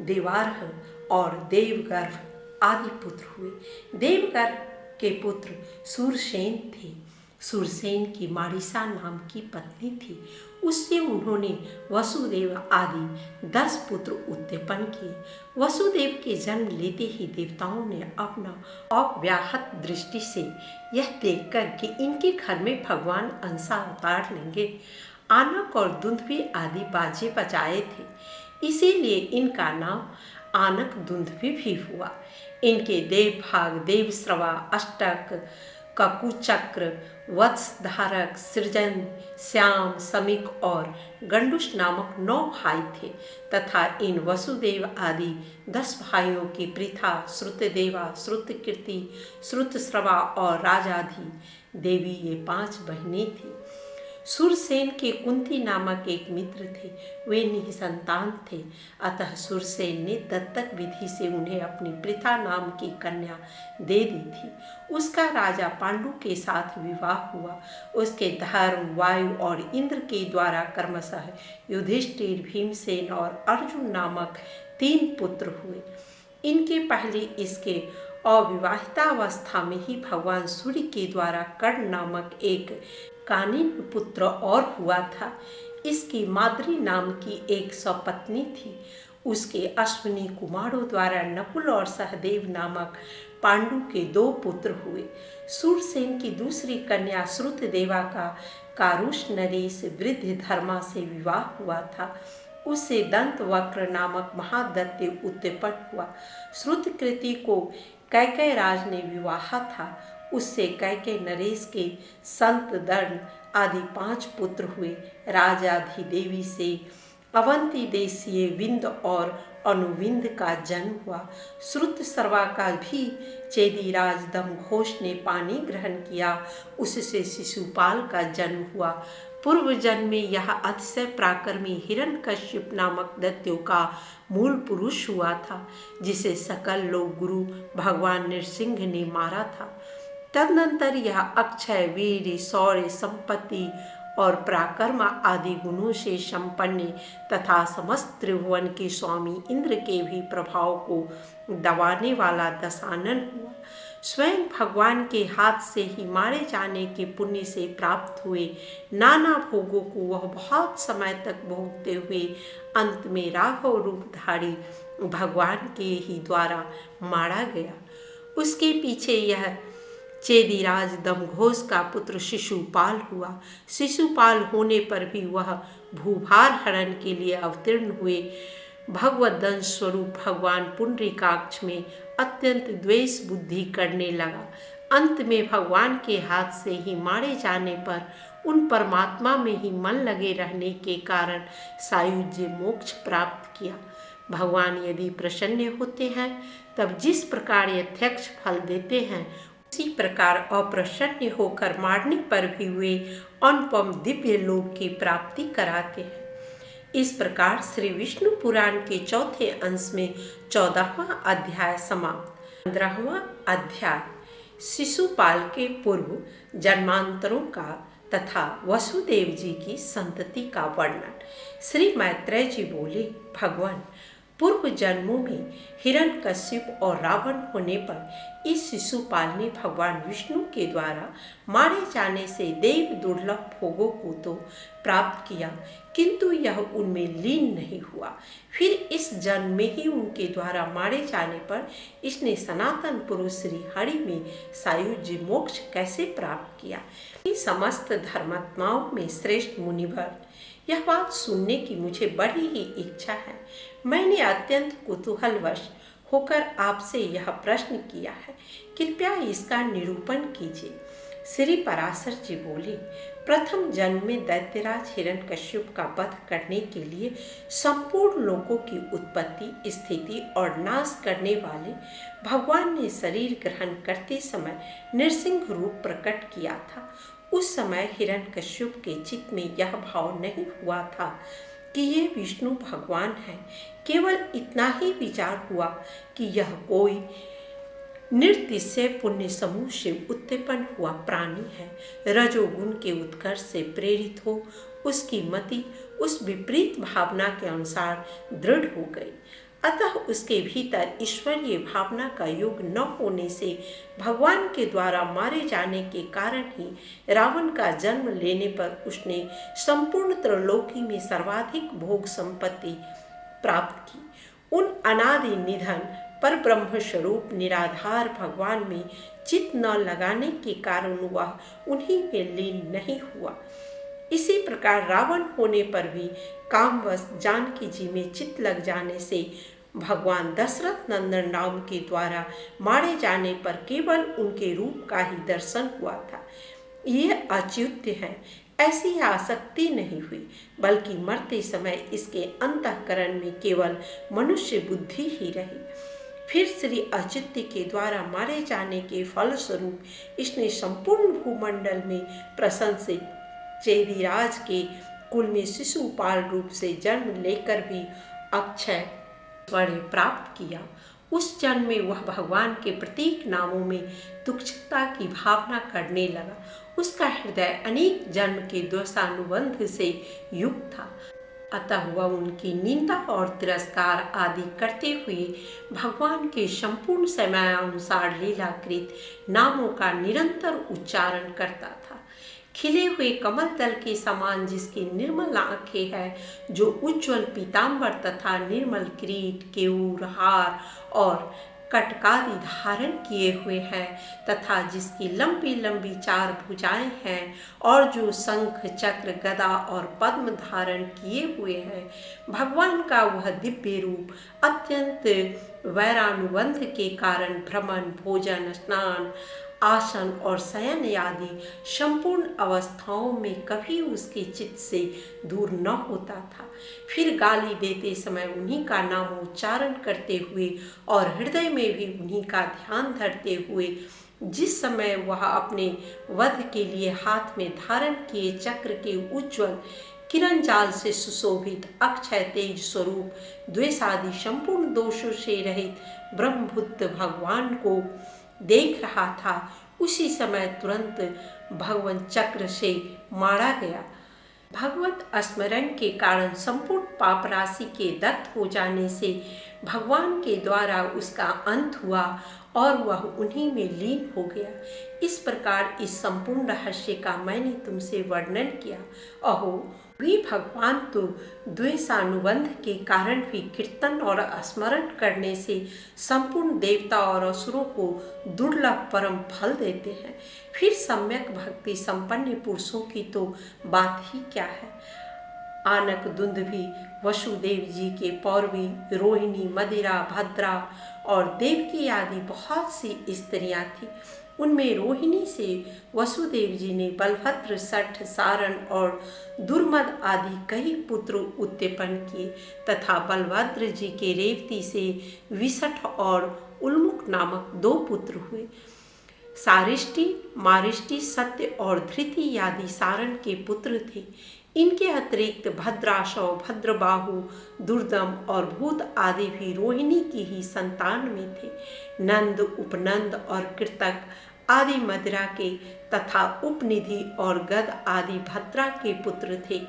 Speaker 1: देवार्ह और देवगर्भ आदि पुत्र हुए। देवगर्भ के पुत्र सूरसेन थे। सूरसेन की मारिसा नाम की पत्नी थी। उससे उन्होंने वसुदेव आदि 10 पुत्र उत्पन्न किए। वसुदेव के जन्म लेते ही देवताओं ने अपना अव्याहत दृष्टि से यह देखकर कि इनके घर में भगवान अंसा अवतार लेंगे, आनक और दुंदुभि आदि बाजे बजाए थे। इसीलिए इनका नाम आनक दुंदुभि भी हुआ। इनके देवभाग, देवश्रवा, अष्टक, ककुचक्र, वत्सधारक, सृजन, श्याम, समिक और गंडुष नामक 9 भाई थे तथा इन वसुदेव आदि 10 भाइयों की पृथा, श्रुतदेवा, श्रुतकीर्ति, श्रुतश्रवा और राजाधि देवी ये 5 बहनें थीं। सुरसेन के कुंती नामक एक मित्र थे। वे निसंतान थे, अतः सुरसेन ने दत्तक विधि से उन्हें अपनी पृथा नाम की कन्या दे दी थी। उसका राजा पांडु के साथ विवाह हुआ। उसके धर्म, वायु और इंद्र के द्वारा क्रमशः युधिष्ठिर, भीमसेन और अर्जुन नामक 3 पुत्र हुए। इनके पहले इसके अविवाहितावस्था में ही भगवान सूर्य के द्वारा कर्ण नामक एक कानिन पुत्र और हुआ था। इसकी माद्री नाम की एक सपत्नी थी। उसके अश्विनी कुमारों द्वारा नकुल और सहदेव नामक पांडु के 2 पुत्र हुए। सूरसेन की दूसरी कन्या श्रुतदेवा का कारुष नरेश वृद्ध धर्मा से विवाह हुआ था। उससे दंतवक्र नामक महादैत्य उत्पन्न हुआ। श्रुतकृति को कैकेय राज ने विवाहा था। उससे कैकेय नरेश के संत दर्ण आदि 5 पुत्र हुए। राजाधिदेवी से अवंती देशीय विंद और अनुविंद का जन्म हुआ। श्रुत सर्वा का भी चेदीराज दमघोष ने पानी ग्रहण किया। उससे शिशुपाल का जन्म हुआ। पूर्व जन्म में यह अतिशय पराक्रमी हिरण्यकश्यप नामक दैत्यों का मूल पुरुष हुआ था, जिसे सकल लोक गुरु भगवान नृसिंह ने मारा था। तदनंतर यह अक्षय, वीर, शौर्य, संपत्ति और पराक्रम आदि गुणों से संपन्न तथा समस्त त्रिभुवन के स्वामी इंद्र के भी प्रभाव को दबाने वाला दशानन हुआ। स्वयं भगवान के हाथ से ही मारे जाने के पुण्य से प्राप्त हुए नाना भोगों को वह बहुत समय तक भोगते हुए अंत में राघव रूपधारी भगवान के ही द्वारा मारा गया। उसके पीछे यह चेदीराज दमघोष का पुत्र शिशुपाल हुआ। शिशुपाल होने पर भी वह भूभार हरण के लिए अवतीर्ण हुए। भगवदंश स्वरूप भगवान पुंडरीकाक्ष में अत्यंत द्वेष बुद्धि करने लगा। अंत में भगवान के हाथ से ही मारे जाने पर उन परमात्मा में ही मन लगे रहने के कारण सायुज्य मोक्ष प्राप्त किया। भगवान यदि प्रसन्न होते हैं तब जिस प्रकार यथेच्छ फल देते हैं, उसी प्रकार अप्रसन्न होकर मारने पर भी वे अनुपम दिव्य लोक की प्राप्ति कराते हैं। इस प्रकार श्री विष्णु पुराण के चौथे अंश में 14वां अध्याय समाप्त। 15वां अध्याय शिशुपाल के पूर्व जन्मांतरों का तथा वसुदेव जी की संतति का वर्णन। श्री मैत्रेय जी बोले, भगवान, पूर्व जन्मों में हिरण्यकश्यप और रावण होने पर इस शिशुपाल ने भगवान विष्णु के द्वारा मारे जाने से देव दुर्लभ भोगों को तो प्राप्त किया, किंतु यह उनमें लीन नहीं हुआ। फिर इस जन्म में ही उनके द्वारा मारे जाने पर इसने सनातन पुरुष श्री हरि में सायुज्य मोक्ष कैसे प्राप्त किया। समस्त धर्मात्माओं में श्रेष्ठ मुनिवर, यह बात सुनने की मुझे बड़ी ही इच्छा है। मैंने अत्यंत कुतूहलवश होकर आपसे यह प्रश्न किया है, कृपया इसका निरूपण कीजिए। श्री पराशर जी बोले, प्रथम जन्म में दैत्यराज हिरण्यकश्यप का वध करने के लिए संपूर्ण लोकों की उत्पत्ति, स्थिति और नाश करने वाले भगवान ने शरीर ग्रहण करते समय नृसिंह रूप प्रकट किया था। उस समय हिरण्यकश्यप के चित्त में यह भाव नहीं हुआ था कि ये विष्णु भगवान हैं। केवल इतना ही विचार हुआ कि यह कोई निर्तिशय पुण्य समूह से उत्पन्न हुआ प्राणी है। रजोगुण के उत्कर्ष से प्रेरित हो उसकी मति उस विपरीत भावना के अनुसार दृढ़ हो गई। अतः उसके भीतर ईश्वरीय भावना का योग न होने से भगवान के द्वारा मारे जाने के कारण ही रावण का जन्म लेने पर उसने संपूर्ण त्रैलोकी में सर्वाधिक भोग संपत्ति प्राप्त की। उन अनादि निधन पर ब्रह्म स्वरूप निराधार भगवान में चित्त न लगाने के कारण वह उन्हीं में लीन नहीं हुआ। इसी प्रकार रावण होने पर भी कामवश जानकी जी में चित्त लग जाने से भगवान दशरथ नंदन राम के द्वारा मारे जाने पर केवल उनके रूप का ही दर्शन हुआ था। यह अच्युत्य है, ऐसी आसक्ति नहीं हुई, बल्कि मरते समय इसके अंतःकरण में केवल मनुष्य बुद्धि ही रही। फिर श्री अच्युत्य के द्वारा मारे जाने के फलस्वरूप इसने संपूर्ण भूमंडल में प्रशंसित चेदीराज के कुल में शिशुपाल रूप से जन्म लेकर भी अक्षय स्वर्ण प्राप्त किया। उस जन्म में वह भगवान के प्रतीक नामों में तुच्छता की भावना करने लगा। उसका हृदय अनेक जन्म के दोषानुबंध से युक्त था। अतः वह उनकी निंदा और तिरस्कार आदि करते हुए भगवान के संपूर्ण समयानुसार लीलाकृत नामों का निरंतर उच्चारण करता था। खिले हुए कमल दल के समान जिसकी निर्मल आंखें हैं, जो उज्ज्वल पीतांबर तथा निर्मल किरीट, केयूर, हार और कटकादि धारण किए हुए हैं, तथा जिसकी लंबी लंबी 4 भुजाएं हैं और जो शंख, चक्र, गदा और पद्म धारण किए हुए हैं, भगवान का वह दिव्य रूप अत्यंत वैरानुबंध के कारण भ्रमण, भोजन, स्नान, आसन और शयन आदि संपूर्ण अवस्थाओं में कभी उसके चित्त से दूर न होता था। फिर गाली देते समय उन्हीं का नाम उच्चारण करते हुए और हृदय में भी उन्हीं का ध्यान धरते हुए जिस समय वह अपने वध के लिए हाथ में धारण किए चक्र के उज्ज्वल किरण जाल से सुशोभित अक्षय तेज स्वरूप द्वेषादि संपूर्ण दोषों से रहित ब्रह्मभूत भगवान को देख रहा था, उसी समय तुरंत भगवान चक्र से मारा गया। भगवत स्मरण के कारण संपूर्ण पाप राशि के दत्त हो जाने से भगवान के द्वारा उसका अंत हुआ और वह उन्हीं में लीन हो गया। इस प्रकार इस संपूर्ण रहस्य का मैंने तुमसे वर्णन किया। अहो, वे भगवान तो द्वेषानुबंध के कारण भी कीर्तन और स्मरण करने से संपूर्ण देवता और असुरों को दुर्लभ परम फल देते हैं। फिर सम्यक भक्ति संपन्न पुरुषों की तो बात ही क्या है। आनक दुंदुभी वसुदेव जी के पौरवी, रोहिणी, मदिरा, भद्रा और देवकी आदि बहुत सी स्त्रियां थीं। उनमें रोहिणी से वसुदेव जी ने बलभद्र, सठ, सारण और दुर्मद आदि कई पुत्र उत्पन्न किए तथा बलभद्र जी के रेवती से विसठ और उल्मुख नामक 2 पुत्र हुए। सारिष्टि, मारिष्टि, सत्य और धृति आदि सारण के पुत्र थे। इनके अतिरिक्त भद्राशव, भद्रबाहु, दुर्दम और भूत आदि भी रोहिणी की ही संतान में थे। नंद, उपनंद और कृतक आदि मदिरा के तथा उपनिधि और गद आदि भद्रा के पुत्र थे।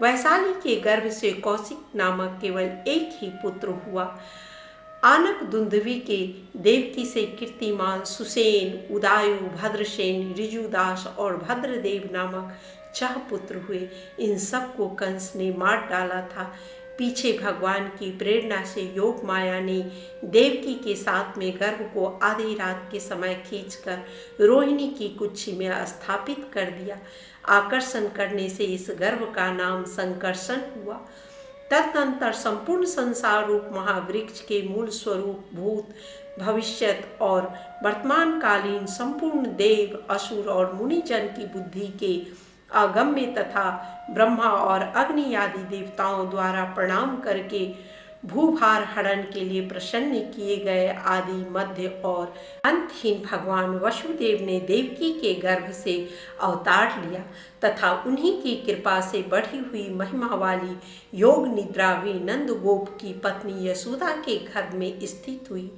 Speaker 1: वैशाली के गर्भ से कौशिक नामक केवल एक ही पुत्र हुआ। आनक दुंदुभी के देवकी से कीर्तिमान, सुसेन, उदायु, भद्रसेन, ऋजुदास और भद्रदेव नामक 4 पुत्र हुए। इन सब को कंस ने मार डाला था। पीछे भगवान की प्रेरणा से योग माया ने देवकी के साथ में गर्भ को आधी रात के समय खींचकर रोहिणी की कुक्षी में स्थापित कर दिया। आकर्षण करने से इस गर्भ का नाम संकर्षण हुआ। तदनंतर संपूर्ण संसार रूप महावृक्ष के मूल स्वरूप भूत, भविष्यत और वर्तमान कालीन संपूर्ण देव, असुर और मुनिजन की बुद्धि के अगम्य तथा ब्रह्मा और अग्नि आदि देवताओं द्वारा प्रणाम करके भूभार हरण के लिए प्रसन्न किए गए आदि, मध्य और अंतहीन भगवान वसुदेव ने देवकी के गर्भ से अवतार लिया तथा उन्हीं की कृपा से बढ़ी हुई महिमा वाली योग निद्रा भी नंद गोप की पत्नी यशोदा के घर में स्थित हुई।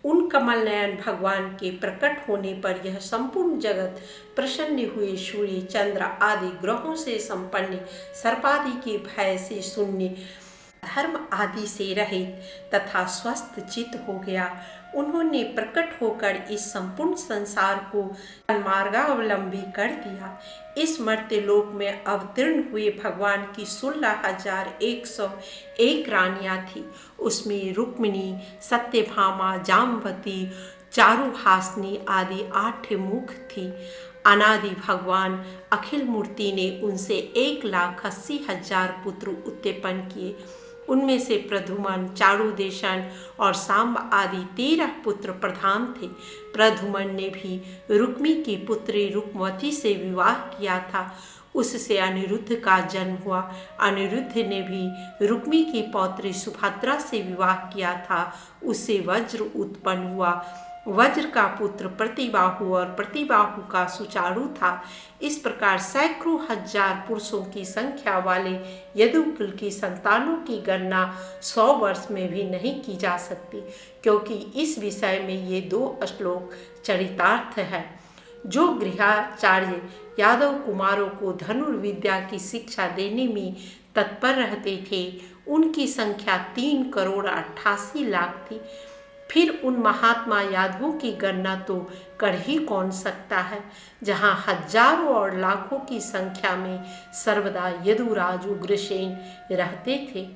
Speaker 1: उन कमल नयन भगवान के प्रकट होने पर यह संपूर्ण जगत प्रसन्न हुए। सूर्य, चंद्र आदि ग्रहों से संपन्न, सर्पादि के भय से शून्य, धर्म आदि से रहित तथा स्वस्थ चित्त हो गया। उन्होंने प्रकट होकर इस संपूर्ण संसार को मार्गावलंबी कर दिया। इस मर्त्य लोक में अवतीर्ण हुए भगवान की 16,101 रानियां थी। उसमें रुक्मिणी, सत्यभामा, जामवती, चारुहासिनी आदि 8 मुख थी। अनादि भगवान अखिल मूर्ति ने उनसे 1,80,000 पुत्र उत्पन्न किए। उनमें से प्रधुमन, चारुदेशन और सांब आदि 13 पुत्र प्रधान थे। प्रधुमन ने भी रुक्मी की पुत्री रुक्मवती से विवाह किया था। उससे अनिरुद्ध का जन्म हुआ। अनिरुद्ध ने भी रुक्मी की पौत्री सुभद्रा से विवाह किया था। उससे वज्र उत्पन्न हुआ। वज्र का पुत्र प्रतिबाहु और प्रतिबाहु का सुचारु था। इस प्रकार सैकड़ों हजार पुरुषों की संख्या वाले यदुकुल की संतानों की गणना 100 वर्ष में भी नहीं की जा सकती, क्योंकि इस विषय में ये 2 श्लोक चरितार्थ है। जो गृहाचार्य यादव कुमारों को धनुर्विद्या की शिक्षा देने में तत्पर रहते थे, उनकी संख्या 3,88,00,000 थी। फिर उन महात्मा यादवों की गणना तो कर ही कौन सकता है, जहाँ हजारों और लाखों की संख्या में सर्वदा यदुराज उग्रसेन रहते थे।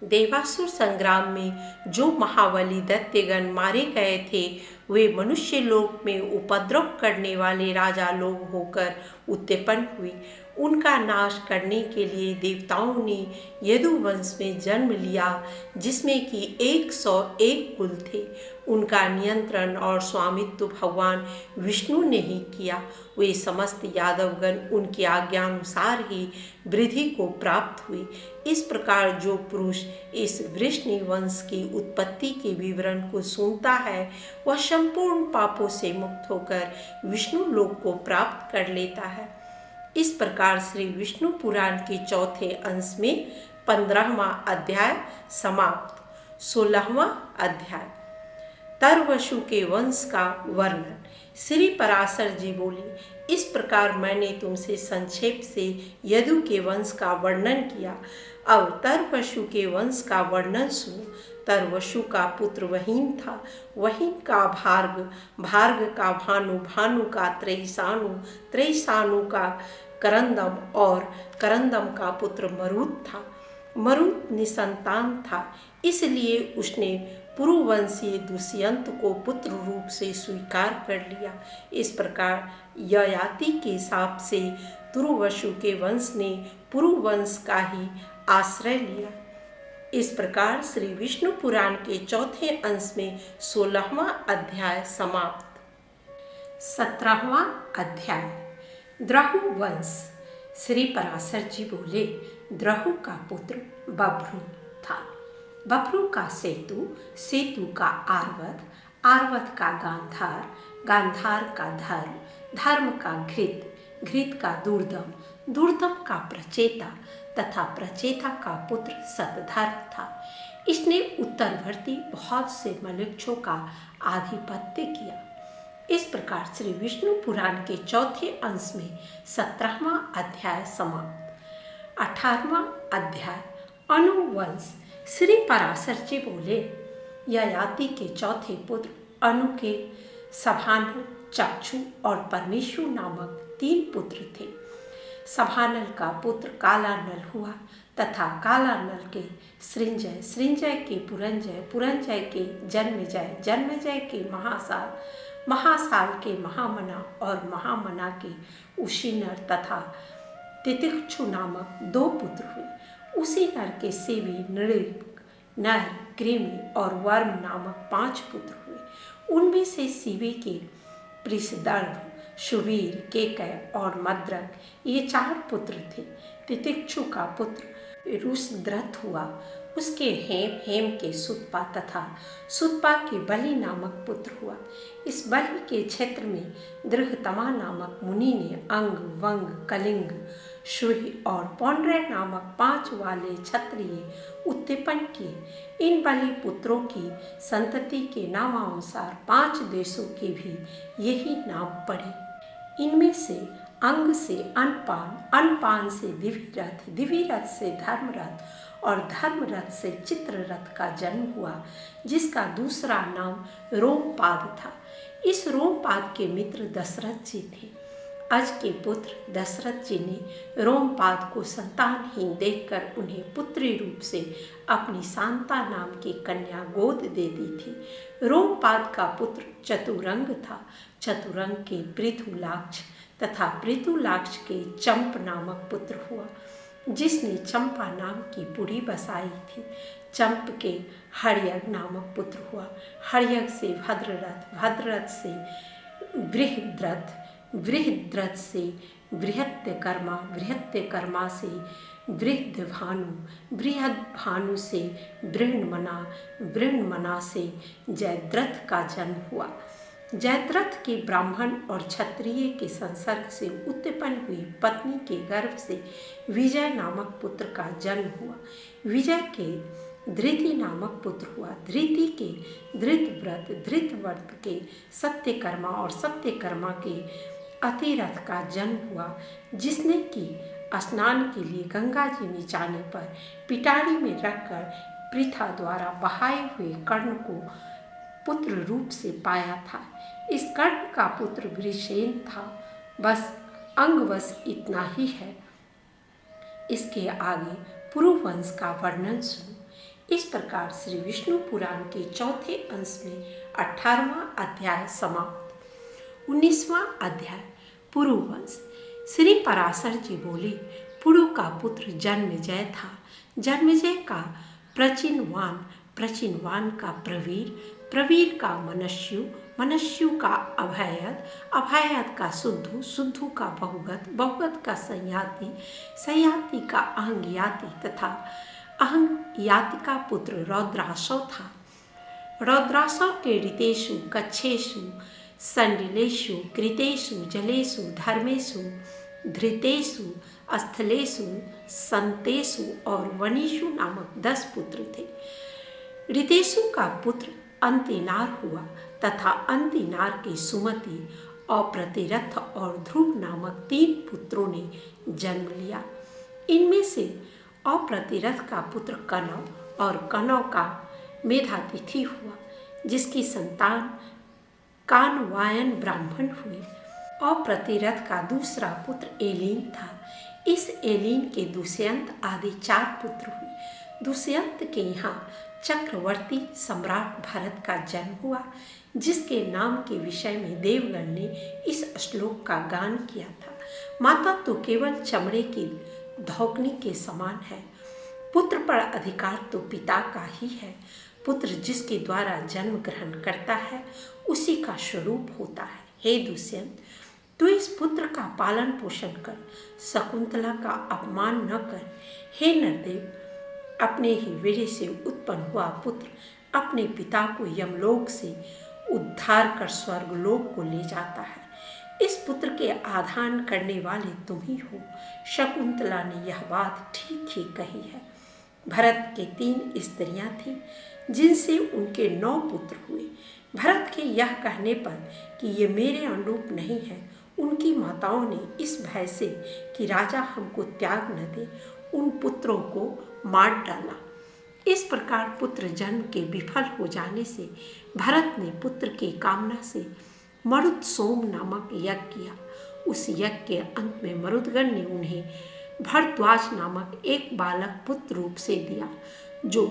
Speaker 1: देवासुर संग्राम में जो महाबली दैत्यगण मारे गए थे, वे मनुष्य लोक में उपद्रव करने वाले राजा लोग होकर उत्पन्न हुए। उनका नाश करने के लिए देवताओं ने यदुवंश में जन्म लिया, जिसमें कि 101 कुल थे। उनका नियंत्रण और स्वामित्व भगवान विष्णु ने ही किया। वे समस्त यादवगण उनकी आज्ञानुसार ही वृद्धि को प्राप्त हुए। इस प्रकार जो पुरुष इस वृष्णि वंश की उत्पत्ति के विवरण को सुनता है, वह संपूर्ण पापों से मुक्त होकर विष्णु लोक को प्राप्त कर लेता है। इस प्रकार श्री विष्णु पुराण के चौथे अंश में 15वां अध्याय समाप्त। 16वां अध्याय। तरवशु के वंश का वर्णन। श्री पराशर जी बोले, इस प्रकार मैंने तुमसे संक्षेप से यदु के वंश का वर्णन किया। अब तरवशु के वंश का वर्णन सुनो। तरवशु का पुत्र वहीन था, वहीन का भार्ग, भार्ग का भानु, भानु का त्रैसानु, त्रैसानु का करंदम और करंदम का पुत्र मरुत था। मरुत निसंतान था, इसलिए उसने पुरुवंशीय दुष्यंत को पुत्र रूप से स्वीकार कर लिया। इस प्रकार ययाति के शाप से तुरुवशु के वंश ने पुरुवंश का ही आश्रय लिया। इस प्रकार श्री विष्णु पुराण के चौथे अंश में 16वां अध्याय समाप्त। 17वां अध्याय द्रहु वंश। श्री पराशर जी बोले, द्रहु का पुत्र बभ्रु था। बभ्रु का सेतु, सेतु का आर्वत, आर्वत का गांधार, गांधार का धर्म, धर्म का घृत, घृत का दुर्दम, दुर्दम का प्रचेता तथा प्रचेता का पुत्र सतधर्म था। इसने उत्तरवर्ती बहुत से मनुष्यों का आधिपत्य किया। इस प्रकार श्री विष्णु पुराण के चौथे अंश में 17वां अध्याय समाप्त। 18वां अध्याय अनुवंश। श्री पराशर जी बोले, ययाति के चौथे पुत्र अनु के सभानल, चक्षु और परमेशु नामक 3 पुत्र थे। सभानल का पुत्र कालानल हुआ तथा कालानल के सृंजय, सृंजय के पुरंजय, पुरंजय के जन्मेजय, जन्मेजय के महासाल, महासाल के महामना और महामना के उशीनर तथा तितिक्षु नामक 2 पुत्र हुए। उसी नर के सेवी, नृप, नर, कृमि और वर्म नामक 5 पुत्र हुए। उनमें से सीवे के पृषदर्भ, शुवीर, केकय और मद्रक ये 4 पुत्र थे। तितिक्षु का पुत्र रुषद्रथ हुआ। उसके हेम, हेम के सुतपा तथा सुतपा के बलि नामक पुत्र हुआ। इस बलि के क्षेत्र में दृढ़तमा नामक मुनि ने अंग, वंग, कलिंग, शुहि और पौंड्रय नामक 5 वाले क्षत्रिय उत्पन्न किए। इन बलि पुत्रों की संतति के नामानुसार 5 देशों के भी यही नाम पड़े। इनमें से अंग से अनपान, अनपान से दिविरथ, दिविरथ से धर्मरथ और धर्मरथ से चित्ररथ का जन्म हुआ, जिसका दूसरा नाम रोमपाद था। इस रोमपाद के मित्र दशरथ जी थे। अज के पुत्र दशरथ जी ने रोमपाद को संतानहीन देखकर उन्हें पुत्री रूप से अपनी शांता नाम की कन्या गोद दे दी थी। रोमपाद का पुत्र चतुरंग था। चतुरंग के पृथुलाक्ष तथा पृथुलाक्ष के चंप नामक पुत्र हुआ, जिसने चंपा नाम की पुरी बसाई थी। चंप के हर्यग नामक पुत्र हुआ। हर्यग से भद्ररथ, भद्ररथ से बृहद्रथ, बृहद्रथ से बृहत्यकर्मा, बृहत्यकर्मा से बृहद्भानु, बृहद्भानु से बृहन्मना, बृहन्मना से जयद्रथ का जन्म हुआ। जयद्रथ के ब्राह्मण और क्षत्रिय के संसर्ग से उत्पन्न हुई पत्नी के गर्भ से विजय नामक पुत्र का जन्म हुआ। विजय के धृति नामक पुत्र हुआ। धृति के धृतव्रत, धृतव्रत के सत्यकर्मा और सत्यकर्मा के अतिरथ का जन्म हुआ, जिसने कि स्नान के लिए गंगा जी में जाने पर पिटारी में रखकर पृथा द्वारा बहाए हुए कर्ण को पुत्र रूप से पाया था। इस कर्ण का पुत्र वृषेन था। बस अंगवश इतना ही है। इसके आगे पुरुवंश का वर्णन सुनो। इस प्रकार श्री विष्णु पुराण के चौथे अंश में 18वां अध्याय समाप्त। 19वां अध्याय पुरुवंश। श्री पराशर जी बोले, पुरु का पुत्र जन्मेजय था। जन्मेजय का प्रचिनवान, प्रचिनवान का प्रवीर, प्रवीर का मनस्यु, मनस्यु का अभयद, अभयद का शुद्धु, शुद्धु का बहुगत, बहुगत का संयाति, संयाति का अहंग्याति तथा अहंग्याति का पुत्र रौद्रासव था। रौद्रासव के ऋतेषु, कच्छेषु, संडिलेषु, कृतेषु, जलेषु, धर्मेषु, धृतेषु, स्थलेषु, संतेषु और वनीषु नामक 10 पुत्र थे। ऋतेषु का पुत्र अंतिनार हुआ तथा अंतिनार के सुमति, अप्रतिरथ और ध्रुव नामक 3 पुत्रों ने जन्म लिया। इनमें से अप्रतिरथ का पुत्र कनव और कनव का मेधातिथि हुआ, जिसकी संतान कानवायन ब्राह्मण हुए। अप्रतिरथ का दूसरा पुत्र एलीन था। इस एलीन के दुष्यंत आदि 4 पुत्र हुए। दुष्यंत के यहाँ चक्रवर्ती सम्राट भरत का जन्म हुआ, जिसके नाम के विषय में देवगण ने इस श्लोक का गान किया था। माता तो केवल चमड़े की धौकनी के समान है, पुत्र पर अधिकार तो पिता का ही है। पुत्र जिसके द्वारा जन्म ग्रहण करता है उसी का स्वरूप होता है। हे दुष्यंत, तू इस पुत्र का पालन पोषण कर, शकुंतला का अपमान न कर। हे नरदेव, अपने ही वीर्य से उत्पन्न हुआ पुत्र अपने पिता को यमलोक से उद्धार कर स्वर्गलोक को ले जाता है। इस पुत्र के आधान करने वाले तुम ही हो। शकुंतला ने यह बात ठीक ही कही है। भरत के 3 स्त्रियां थीं, जिनसे उनके 9 पुत्र हुए। भरत के यह कहने पर कि ये मेरे अनुरूप नहीं है, उनकी माताओं ने इस भय से कि राजा हमको त्याग न दे, उन पुत्रों को मार डाला। इस प्रकार पुत्र जन्म के विफल हो जाने से भरत ने पुत्र की कामना से मरुत सोम नामक यज्ञ किया। उस यज्ञ के अंत में मरुदगण ने उन्हें भरद्वाज नामक एक बालक पुत्र रूप से दिया, जो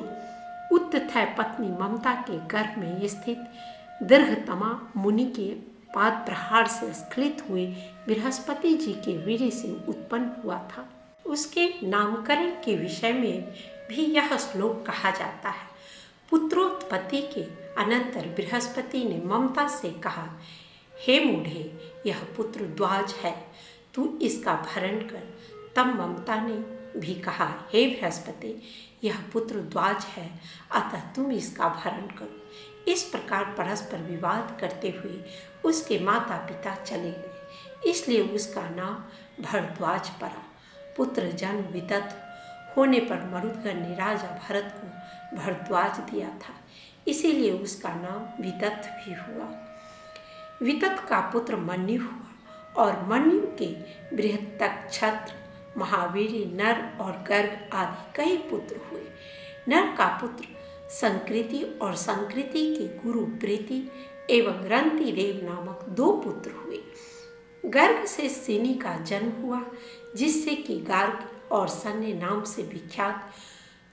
Speaker 1: उत्तथय पत्नी ममता के गर्भ में स्थित दीर्घतमा मुनि के पाद प्रहार से स्खलित हुए बृहस्पति जी के वीर्य से उत्पन्न हुआ था। उसके नामकरण के विषय में भी यह श्लोक कहा जाता है। पुत्रोत्पत्ति के अनंतर बृहस्पति ने ममता से कहा, हे मूढ़े, यह पुत्र द्वाज है, तू इसका भरण कर। तब ममता ने भी कहा, हे बृहस्पति, यह पुत्र द्वाज है, अतः तुम इसका भरण करो। इस प्रकार परस्पर विवाद करते हुए उसके माता पिता चले गए, इसलिए उसका नाम भरद्वाज पड़ा। पुत्र जन्म वितत होने पर मरुदगण ने राजा भरत को भरद्वाज दिया था, इसीलिए उसका नाम वितत भी हुआ। वितत का पुत्र मन्यु हुआ और मन्यु के बृहत्तक्षत्र, महावीर, नर और गर्ग आदि कई पुत्र हुए। नर का पुत्र संकृति और संकृति के गुरु प्रीति एवं रंति देव नामक 2 पुत्र हुए। गर्ग से सिनी का जन्म हुआ, जिससे कि गार्ग और सन्य नाम से विख्यात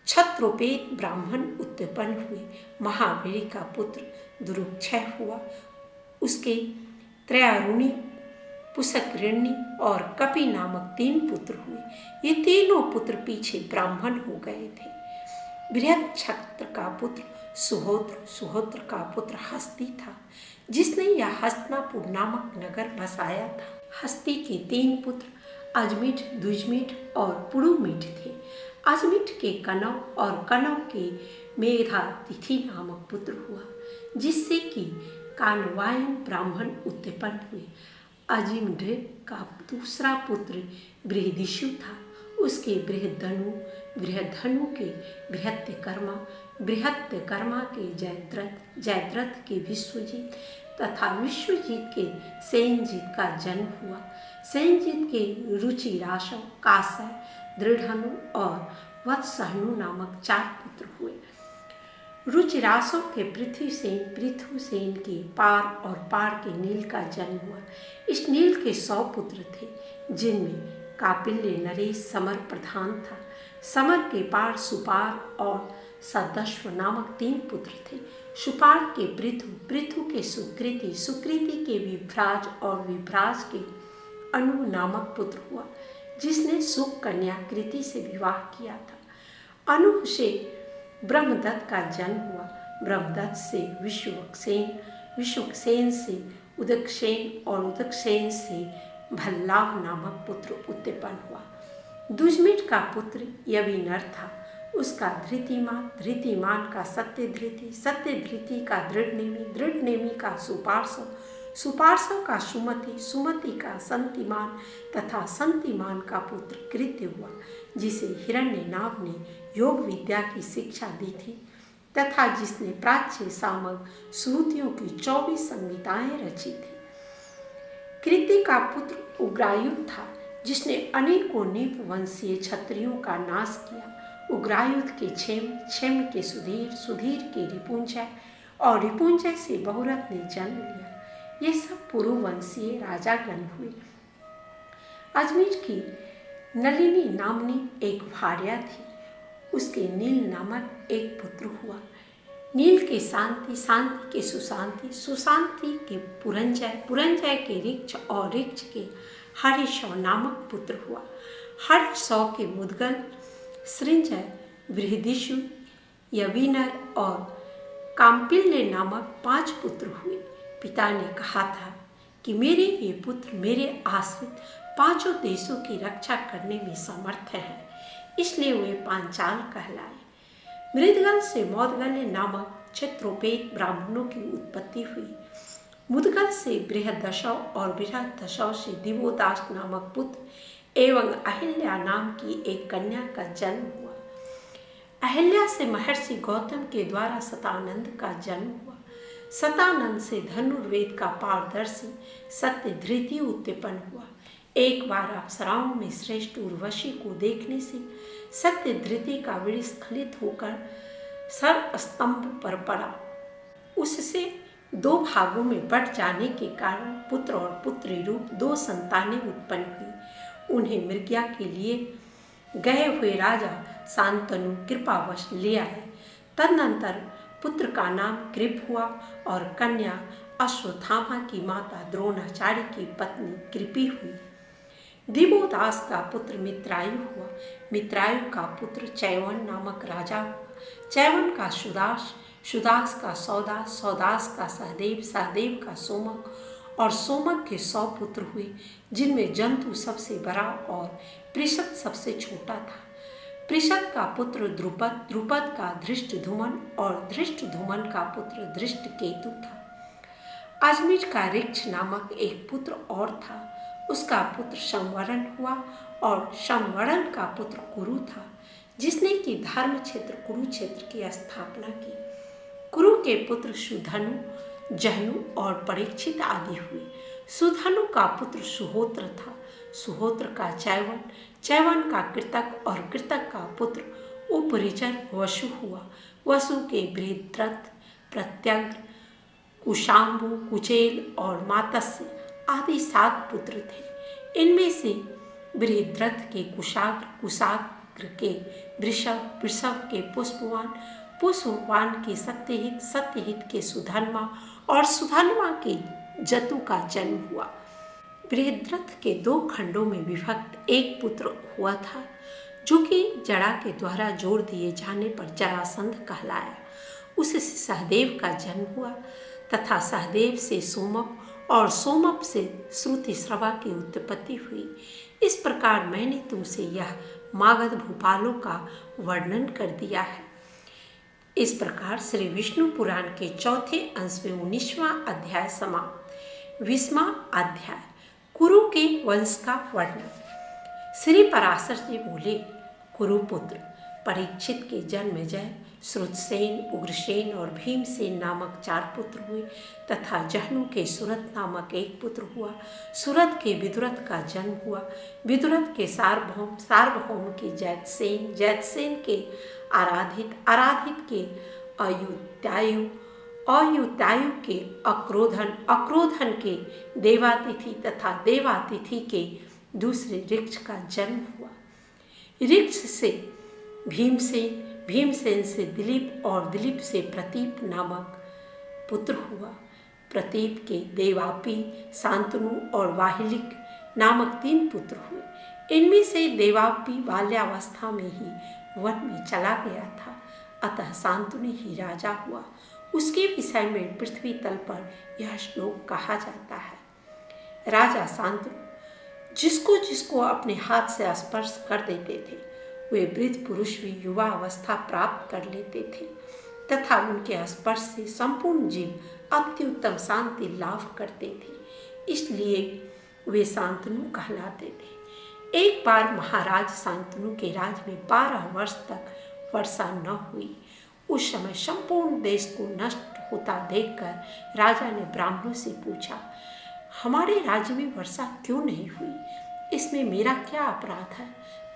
Speaker 1: क्षत्रोपेत ब्राह्मण उत्पन्न हुए। महावीर का पुत्र दुरुक्षय हुआ। उसके त्रयारुणी, पुष्करिणी और कपि नामक 3 पुत्र हुए। ये तीनों पुत्र पीछे ब्राह्मण हो गए थे। बृहत्क्षत्र का पुत्र सुहोत्र, सुहोत्र का पुत्र हस्ती था, जिसने यह हस्तिनापुर नामक नगर बसाया था। हस्ती के 3 पुत्र अजमीठ, द्विजमीठ और पुरुमीठ थे। अजमीठ के कनव और कनव के मेधातिथि नामक पुत्र हुआ, जिससे कि कानवायन ब्राह्मण उत्पन्न हुए। अजिमढ़ का दूसरा पुत्र बृहदिषु था। उसके बृहद्धनु, बृहद्धनु के बृहत्कर्मा, बृहत्कर्मा के जयद्रथ, जयद्रथ के विश्वजीत तथा विश्वजीत के सेनजीत का जन्म हुआ। सेनजीत के रुचिराशव, कासय, दृढ़नु और वत्सहनु नामक 4 पुत्र हुए। रुचिराशव के पृथ्वीसेन, पृथुसेन के पार और पार के नील का जन्म हुआ। इस नील के 100 पुत्र थे, जिनमें कापिल्य, नरेश, समर प्रधान था। समर के पार सुपार और सदश्व नामक 3 पुत्र थे। सुपार के पृथु, पृथु के सुकृति, सुकृति के विभ्राज और विभ्राज के अनु नामक पुत्र हुआ, जिसने सुक कन्या कृति से विवाह किया था। अनु से ब्रह्मदत्त का जन्म हुआ। ब्रह्मदत्त से विश्वक्सेन, विश्वक्सेन से उदकसेन और उदकसेन से भल्लाव नामक पुत्र उत्पन्न हुआ। दुजमीठ का पुत्र यविनर था। उसका धृतिमान, धृतिमान का सत्यधृति, सत्यधृति का दृढ़नेमी, दृढ़नेमी का सुपार्श्व, सुपार्श्व का सुमति, सुमति का संतिमान तथा संतिमान का पुत्र कृत्य हुआ, जिसे हिरण्यनाभ ने योग विद्या की शिक्षा दी थी। तथा जिसने प्राच्य सामक श्रुतियों की 24 संहिताएं रची थी। कृति का पुत्र उग्रायुध था, जिसने अनेकों नीप वंशीय क्षत्रियों का नाश किया। उग्रायुध के क्षेम के सुधीर, सुधीर के रिपुंजय और रिपुंजय से बहुरथ ने जन्म लिया। ये सब पुरुवंशीय राजागण हुए। अजमेर की नलिनी नामनी एक भार्या थी। उसके नील नामक एक पुत्र हुआ। नील के शांति, शांति के सुशांति, सुशांति के पुरंजय, पुरंजय के ऋक्ष और ऋक्ष के हरिशौ नामक पुत्र हुआ। हरिशौ के मुद्गल, सृंजय, बृहदिशु, यवीनर और काम्पिल्य नामक 5 पुत्र हुए। पिता ने कहा था कि मेरे ये पुत्र मेरे आश्रित 5 देशों की रक्षा करने में समर्थ हैं, इसलिए वे पांचाल कहलाए। मृदगल से मौदगल्य नामक क्षत्रोपेत ब्राह्मणों की उत्पत्ति हुई। मुदगल से बृहदशव और बृहदशव से दिवोदास नामक पुत्र एवं अहिल्या नाम की एक कन्या का जन्म हुआ। अहिल्या से महर्षि गौतम के द्वारा सतानंद का जन्म हुआ। सतानंद से धनुर्वेद का पारदर्शी सत्यधृति उत्पन्न हुआ। एक बार अप्सराओं में श्रेष्ठ उर्वशी को देखने से सत्यधृति का विस्खलित होकर सर स्तंभ पर पड़ा। उससे 2 भागों में बट जाने के कारण पुत्र और पुत्री रूप 2 संतानें उत्पन्न हुई। उन्हें मृग्या के लिए गए हुए राजा शांतनु कृपावश ले आए। तदनंतर पुत्र का नाम कृप हुआ और कन्या अश्वत्थामा की माता द्रोणाचार्य की पत्नी कृपी हुई। दिवोदास का पुत्र मित्रायु हुआ। मित्रायु का पुत्र चैवन नामक राजा हुआ। चैवन का सुदास, सुदास का सौदास, सौदास का सहदेव, सहदेव का सोमक और सोमक के 100 पुत्र हुए, जिनमें जंतु सबसे बड़ा और पृषद सबसे छोटा था। पृषद का पुत्र द्रुपद, द्रुपद का धृष्टधुमन और धृष्टधुमन का पुत्र धृष्टकेतु था। अजमेर का ऋक्ष नामक एक पुत्र और था। उसका पुत्र संवरण हुआ और संवरण का पुत्र कुरु था, जिसने कि धर्म क्षेत्र कुरुक्षेत्र की स्थापना की। कुरु के पुत्र सुधनु, जहनु और परीक्षित आदि हुए। सुधनु का पुत्र सुहोत्र था। सुहोत्र का चैवन, चैवन का कृतक और कृतक का पुत्र उपरिचर वसु हुआ। वसु के बृहद्रथ, प्रत्यग्र, कुशाम्बु, कुचेल और मातस्य आदि 7 पुत्र थे। इनमें से बृहद्रथ के कुशाग्र, कुशाग्र के वृषभ, वृषभ के पुष्पवान, पुष्पवान के सत्यहित, सत्यहित के सुधन्मा और सुधन्मा के जतु का जन्म हुआ। बृहद्रथ के 2 खंडों में विभक्त एक पुत्र हुआ था, जो कि जड़ा के द्वारा जोड़ दिए जाने पर जरासंध कहलाया। उससे सहदेव का जन्म हुआ तथा सहदेव से सोमप और सोमप से श्रुतिश्रवा की उत्पत्ति हुई। इस प्रकार मैंने तुमसे यह मागध भूपालों का वर्णन कर दिया है। इस प्रकार श्री विष्णु पुराण के 4थे अंश में 19वां अध्याय समाप्त। 20वां अध्याय कुरु के वंश का वर्णन। श्री पराशर जी बोले, कुरुपुत्र परीक्षित के जन्मेजय, श्रुतसेन, उग्रसेन और भीमसेन नामक 4 पुत्र हुए तथा जहनु के सुरथ नामक एक पुत्र हुआ। सुरथ के विदुरथ का जन्म हुआ। विदुरथ के सार्वभौम, सार्वभौम के जैतसेन, जैतसेन के आराधित, आराधित के अयुत्यायु, अयुत्यायु के अक्रोधन, अक्रोधन के देवातिथि तथा देवातिथि के दूसरे ऋक्ष का जन्म हुआ। ऋक्ष से भीमसेन, भीमसेन से दिलीप और दिलीप से प्रतीप नामक पुत्र हुआ। प्रतीप के देवापी, शांतनु और वाहिलिक नामक 3 पुत्र हुए। इनमें से देवापी बाल्यावस्था में ही वन में चला गया था, अतः शांतनु ही राजा हुआ। उसके विषय में पृथ्वी तल पर यह श्लोक कहा जाता है। राजा शांतनु जिसको जिसको अपने हाथ से स्पर्श कर देते थे, वे वृद्ध पुरुष भी युवा अवस्था प्राप्त कर लेते थे तथा उनके स्पर्श से संपूर्ण जीव अत्युत्तम शांति लाभ करते थे, इसलिए वे शांतनु कहलाते थे। एक बार महाराज शांतनु के राज में 12 वर्ष तक वर्षा न हुई। उस समय संपूर्ण देश को नष्ट होता देखकर राजा ने ब्राह्मणों से पूछा, हमारे राज्य में वर्षा क्यों नहीं हुई? इसमें मेरा क्या अपराध है?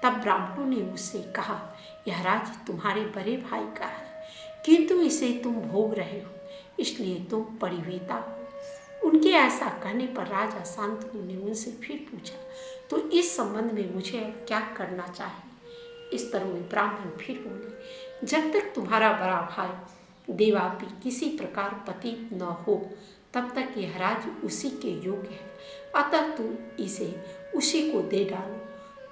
Speaker 1: तब ब्राह्मणों ने उससे कहा, यह राज्य तुम्हारे बड़े भाई का है, किंतु इसे तुम भोग रहे हो, इसलिए तुम परिवेता हो। उनके ऐसा कहने पर राजा शांतनु ने उनसे फिर पूछा, तो इस संबंध में मुझे क्या करना चाहिए? इस तरह वे ब्राह्मण फिर बोले, जब तक तुम्हारा बड़ा भाई देवापि किसी प्रकार पतित न हो तब तक यह राज्य उसी के योग्य है, अतः तुम इसे उसी को दे डालो,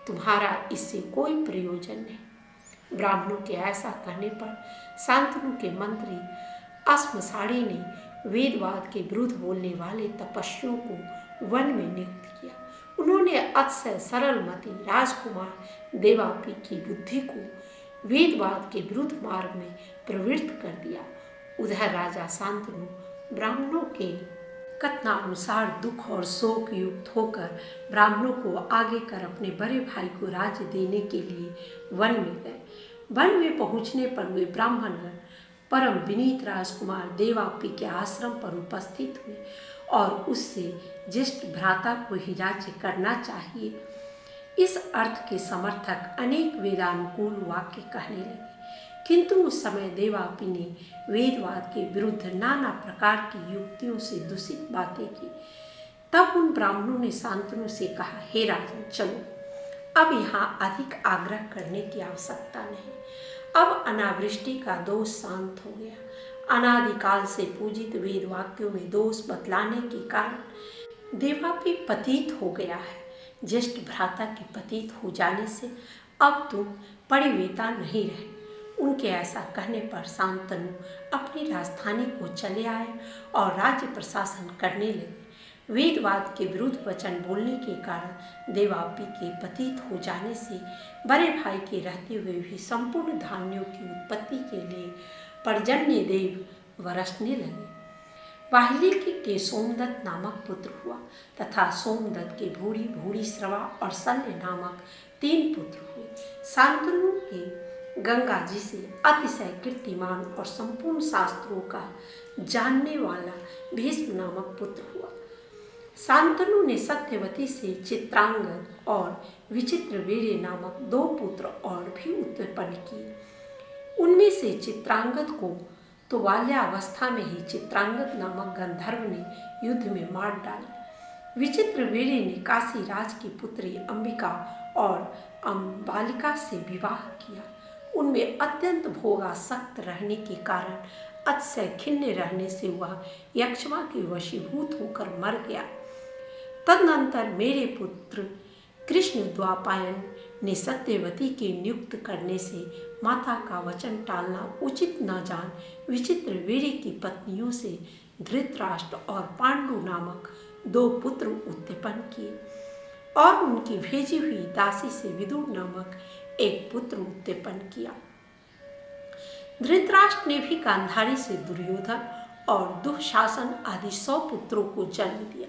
Speaker 1: तुम्हारा इससे कोई प्रयोजन नहीं। ब्राह्मणों के ऐसा कहने पर शांतनु के मंत्री अश्मसाड़ी ने वेदवाद के विरुद्ध बोलने वाले तपस्वियों को वन में नियुक्त किया। उन्होंने अतिशय सरलमती राजकुमार देवापि की बुद्धि को वेदवाद के विरुद्ध मार्ग में प्रवृत्त कर दिया। उधर राजा शांतनु ब्राह्मणों के कथनानुसार दुख और शोक युक्त होकर ब्राह्मणों को आगे कर अपने बड़े भाई को राज्य देने के लिए वन में गए। वन में पहुंचने पर वे ब्राह्मणगण परम विनीत राजकुमार देवापि के आश्रम पर उपस्थित हुए और उससे ज्येष्ठ भ्राता को ही राज्य करना चाहिए, इस अर्थ के समर्थक अनेक वेदानुकूल वाक्य कहने लगे। किंतु उस समय देवापि ने वेदवाद के विरुद्ध नाना प्रकार की युक्तियों से दूषित बातें की। तब उन ब्राह्मणों ने शांतनु से कहा, हे राजन, चलो, अब यहाँ अधिक आग्रह करने की आवश्यकता नहीं। अब अनावृष्टि का दोष शांत हो गया। अनादिकाल से पूजित वेद वाक्यों में दोष बतलाने के कारण देवापि पतित हो गया है। ज्येष्ठ भ्राता के पतित हो जाने से अब तुम परिवेता नहीं रहे। उनके ऐसा कहने पर शांतनु अपनी राजधानी को चले आए और राज्य प्रशासन करने लगे। वेदवाद के विरुद्ध वचन बोलने के कारण देवापि के पतित हो जाने से बड़े भाई के रहते हुए भी संपूर्ण धान्यों की उत्पत्ति के लिए पर्जन्य देव बरसने लगे। वाहिलिकी के सोमदत्त नामक पुत्र हुआ तथा सोमदत्त के भूरी, भूरी श्रवा और शल्य नामक 3 पुत्र हुए। शांतनु के गंगा जी से अतिशय कीर्तिमान और संपूर्ण शास्त्रों का जानने वाला भीष्म नामक पुत्र हुआ। शांतनु ने सत्यवती से चित्रांगद और विचित्रवीर्य नामक 2 पुत्र और भी उत्पन्न किए। उनमें से चित्रांगद को तो बाल्यावस्था में ही चित्रांगद नामक गंधर्व ने युद्ध में मार डाला। विचित्रवीर्य ने काशी राज की पुत्री अंबिका और अंबालिका से विवाह किया। उनमें अत्यंत भोगासक्त रहने के कारण अतिशय खिन्न रहने से वह यक्षमा के वशीभूत होकर मर गया। तदनंतर मेरे पुत्र कृष्ण द्वापायन ने सत्यवती के नियुक्त करने से माता का वचन टालना उचित न जान विचित्रवीर्य की पत्नियों से धृतराष्ट्र और पांडु नामक 2 पुत्र उत्पन्न किए और उनकी भेजी हुई दासी से विदुर नामक 1 पुत्र उत्पन्न किया। धृतराष्ट्र ने भी गांधारी से दुर्योधन और दुःशासन आदि 100 पुत्रों को जन्म दिया।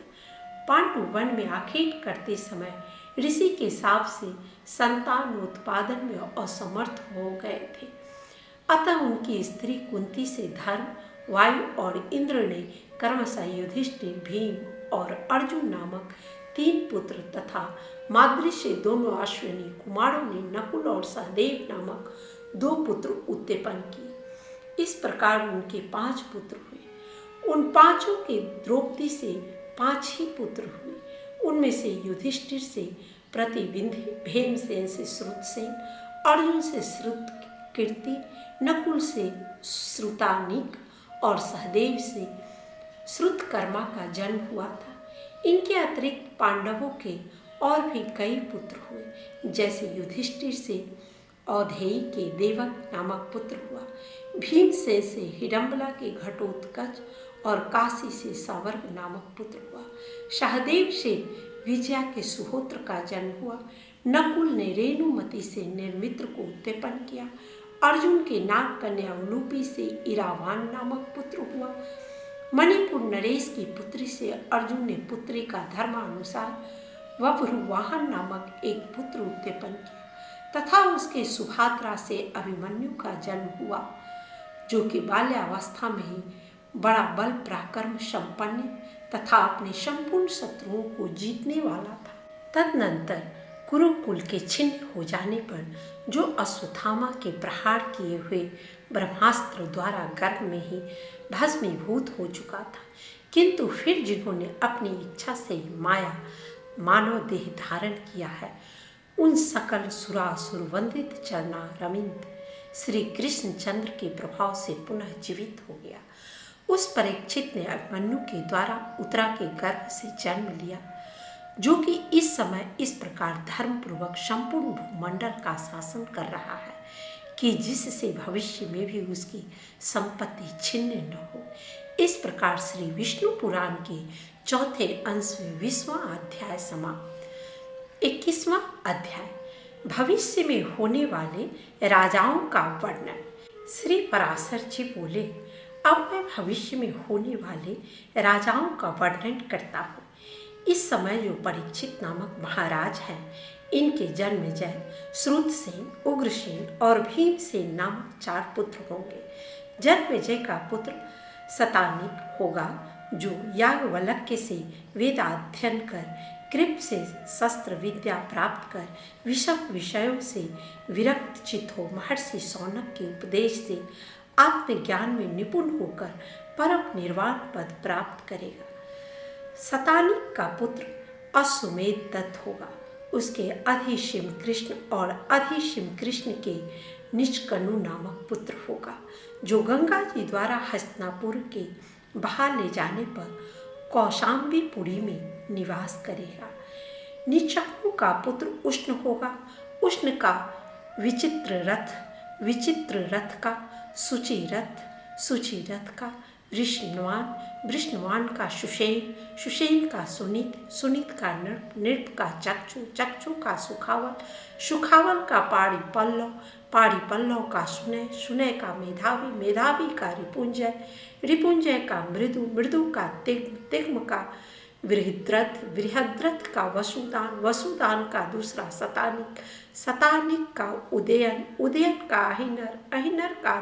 Speaker 1: पांडु वन में आखेट करते समय ऋषि के शाप से संतान उत्पादन में असमर्थ हो गए थे, अतः उनकी स्त्री कुंती से धर्म, वायु और इंद्र ने क्रमशः युधिष्ठिर, भीम और अर्जुन नामक 3 पुत्र तथा माद्री दोनों अश्विनी कुमारों ने नकुल और सहदेव नामक 2 पुत्र उत्पन्न किए। इस प्रकार उनके 5 पुत्र हुए। उन 5 के द्रौपदी से 5 ही पुत्र हुए। उनमें से युधिष्ठिर से प्रतिबिंधी, भीमसेन से श्रुतसेन, अर्जुन से श्रुतकीर्ति, नकुल से श्रुतानीक और सहदेव से श्रुतकर्मा का जन्म हुआ था। इनके अतिरिक्त पांडवों के और भी कई पुत्र हुए, जैसे युधिष्ठिर से औधेय के देवक नामक पुत्र हुआ, भीमसेन से हिडम्बला के घटोत्कच और काशी से सावर्ग नामक पुत्र हुआ, सहदेव से विजया के सुहोत्र का जन्म हुआ, नकुल ने रेणुमति से निर्मित्र को उत्पन्न किया, अर्जुन के नाग कन्या उलूपी से इरावान नामक पुत्र हुआ, मणिपुर नरेश की पुत्री से अर्जुन ने पुत्री का धर्मानुसार वभ्रुवाहन नामक 1 पुत्र उत्पन्न किया तथा उसके सुभाद्रा से अभिमन्यु का जन्म हुआ। जो कि बाल्यावस्था में ही बड़ा बल पराक्रम संपन्न तथा अपने संपूर्ण शत्रुओं को जीतने वाला था। तदनंतर कुरुकुल के छिन्न हो जाने पर जो अश्वत्थामा के प्रहार किए हुए ब्रह्मास्त्र द्वारा गर्भ में ही भस्मीभूत हो चुका था, किंतु फिर जिन्होंने अपनी इच्छा से माया मानव देह धारण किया है, उन सकल सुरासुर वंदित चरणा रविंद श्री कृष्ण चंद्र के प्रभाव से पुनः जीवित हो गया। उस परीक्षित ने अभिमन्यु के द्वारा उत्तरा के गर्भ से जन्म लिया, जो कि इस समय इस प्रकार धर्मपूर्वक संपूर्ण भूमंडल का शासन कर रहा है कि जिससे भविष्य में भी उसकी संपत्ति छिन्न न हो। इस प्रकार श्री विष्णु पुराण के चौथे अंश में 20वां अध्याय समाप्त। 21वां अध्याय भविष्य में होने वाले राजाओं का वर्णन। श्री पराशर जी बोले, अब मैं भविष्य में होने वाले राजाओं का वर्णन करता हूँ। इस समय जो परीक्षित नामक महाराज हैं, इनके जन्मेजय, श्रुतसेन, उग्रसेन और भीमसेन नामक 4 पुत्र होंगे। जन्मेजय का पुत्र शतानिक होगा, जो याज्ञवल्क्य से वेदाध्ययन कर, कृप से शस्त्र विद्या प्राप्त कर, विषम विषयों से विरक्त चित हो महर्षि शौनक के उपदेश से आत्मज्ञान में निपुण होकर परम निर्वाण पद प्राप्त करेगा। शतानिक का पुत्र अश्वमेध दत्त होगा। उसके अधिशिम कृष्ण और अधिशिम कृष्ण के निष्कनु नामक पुत्र होगा, जो गंगा जी द्वारा हस्तिनापुर के बहा ले जाने पर कौशाम्बीपुरी में निवास करेगा। निचकनु का पुत्र उष्ण होगा। उष्ण का विचित्र रथ का सुचिरथ का वृषणवान का सुषेण का सुनीत का नृप का चक्षु का सुखावल का पाड़ी पल्लव का सुनय का मेधावी का रिपुंजय का मृदु का तिग्म का बृहद्रथ का वसुदान का दूसरा शतानिक का उदयन का अहिनर का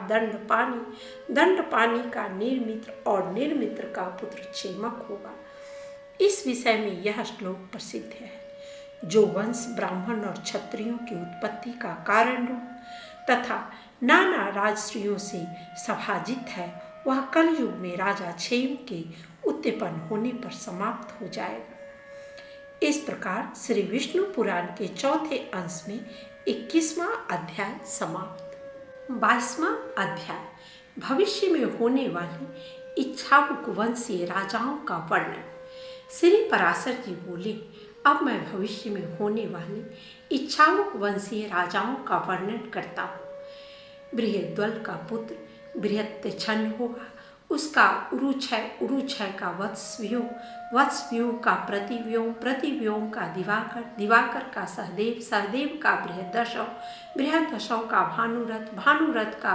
Speaker 1: दंडपानी का निर्मित्र और निर्मित्र का पुत्र क्षेमक होगा। इस विषय में यह श्लोक प्रसिद्ध है, जो वंश ब्राह्मण और क्षत्रियों की उत्पत्ति का कारण तथा नाना राजश्रियों से सभाजित है, वह कलयुग में राजा क्षेम के उत्पन्न होने पर समाप्त हो जाएगा। इस प्रकार श्री विष्णु पुराण के चौथे अंश में 21वां अध्याय समाप्त। 22वां अध्याय भविष्य में होने वाले इक्ष्वाकु वंशीय राजाओं का वर्णन। श्री पराशर जी बोले, अब मैं भविष्य में होने वाले इक्ष्वाकु वंशीय राजाओं का वर्णन करता हूँ। बृहद्वल का पुत्र बृहत्छन्न होगा। उसका उरुक्षय का वत्सव्यूह का प्रतिव्योम का दिवाकर का सहदेव का बृहदशव का भानुरथ का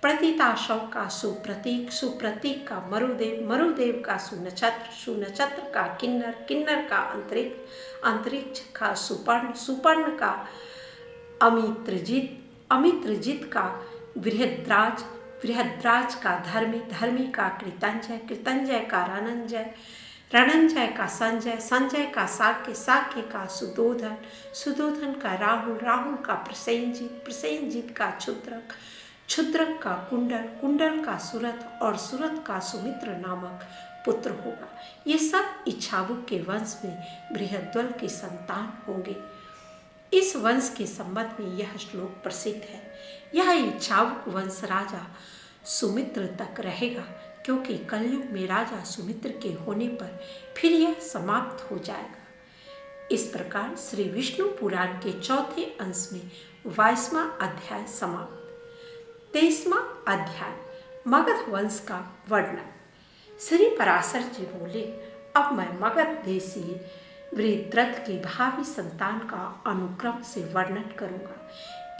Speaker 1: प्रतीताशव का सुप्रतीक का मरुदेव का सुनक्षत्र का किन्नर का अंतरिक्ष का सुपर्ण का अमित्रजित का बृहद्राज का धर्मी का कृतंजय का रणंजय का संजय का साक्य का सुदोधन का राहुल का प्रसेनजीत का क्षुद्रक का कुंडल का सुरथ और सुरथ का सुमित्र नामक पुत्र होगा। ये सब इक्ष्वाकु के वंश में बृहद्वल के संतान होंगे। इस वंश के संबंध में यह श्लोक प्रसिद्ध है। यह इक्ष्वाकु वंश राजा सुमित्र तक रहेगा, क्योंकि कलयुग में राजा सुमित्र के होने पर फिर यह समाप्त हो जाएगा। इस प्रकार श्री विष्णु पुराण के चौथे अंश में 22वां अध्याय समाप्त। 23वां अध्याय मगध वंश का वर्णन। श्री पराशर जी बोले, अब मैं मगध देशीय वृत्रथ के भावी संतान का अनुक्रम से वर्णन करूंगा।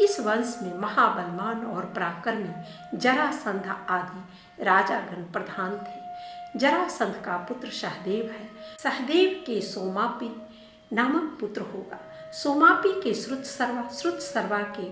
Speaker 1: इस वंश में महाबलवान और पराक्रमी जरासंध आदि राजागण प्रधान थे। जरासंध का पुत्र सहदेव है। सहदेव के सोमापी नामक पुत्र होगा। सोमापी के श्रुतसर्वा के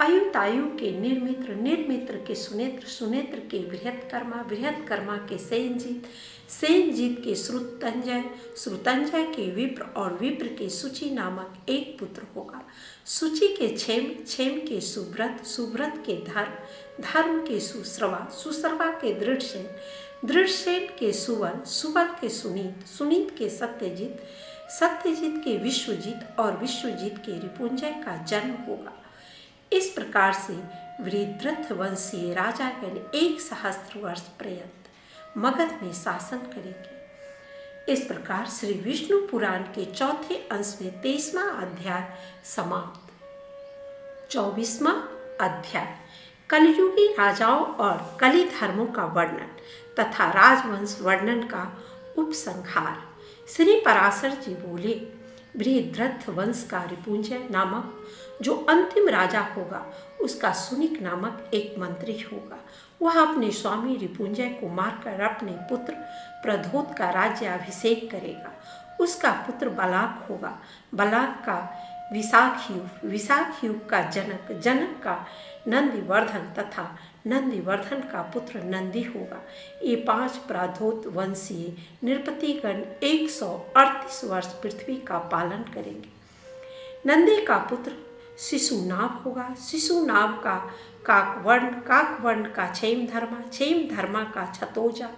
Speaker 1: अयुतायु के निर्मित्र, निर्मित्र के सुनेत्र, सुनेत्र के बृहत्कर्मा, बृहत्कर्मा के सेनजीत, सेनजीत के श्रुतंजय, श्रुतंजय के विप्र और विप्र के सुचि नामक एक पुत्र होगा। सुचि के क्षेम, क्षेम के सुब्रत, सुब्रत के धर्म, धर्म के सुश्रवा, सुश्रवा के दृढ़सेन, दृढ़सेन के सुबल, सुबल के सुनीत, सुनीत के सत्यजीत, सत्यजीत के विश्वजीत और विश्वजीत के रिपुंजय का जन्म होगा। इस प्रकार से वृद्धृत वंशीय राजागण 1 सहस्त्र वर्ष पर्यंत मगध में शासन करेंगे। इस प्रकार श्री विष्णु पुराण के चौथे अंश में 23वां अध्याय समाप्त। 24वां अध्याय कलयुगी राजाओं और कली धर्मों का वर्णन तथा राजवंश वर्णन का उपसंहार। श्री पराशर जी बोले, बृहद्रथ वंश का रिपुंजय नामक जो अंतिम राजा होगा उसका सुनिक नामक एक मंत्री होगा। वह अपने स्वामी रिपुंजय को मारकर अपने पुत्र प्रधोत का राज्याभिषेक करेगा। उसका पुत्र बलाक होगा। बलाक का विशाखयुग, विशाखयुग का जनक, जनक का नंदिवर्धन तथा नंदिवर्धन का पुत्र नंदी होगा। ये 5 प्राधोत वंशीय नृपतिगण 138 वर्ष पृथ्वी का पालन करेंगे। नंदी का पुत्र शिशुनाभ होगा। शिशुनाभ का काकवर्ण, काकवर्ण का क्षेमधर्मा, क्षेमधर्मा का छतोजा,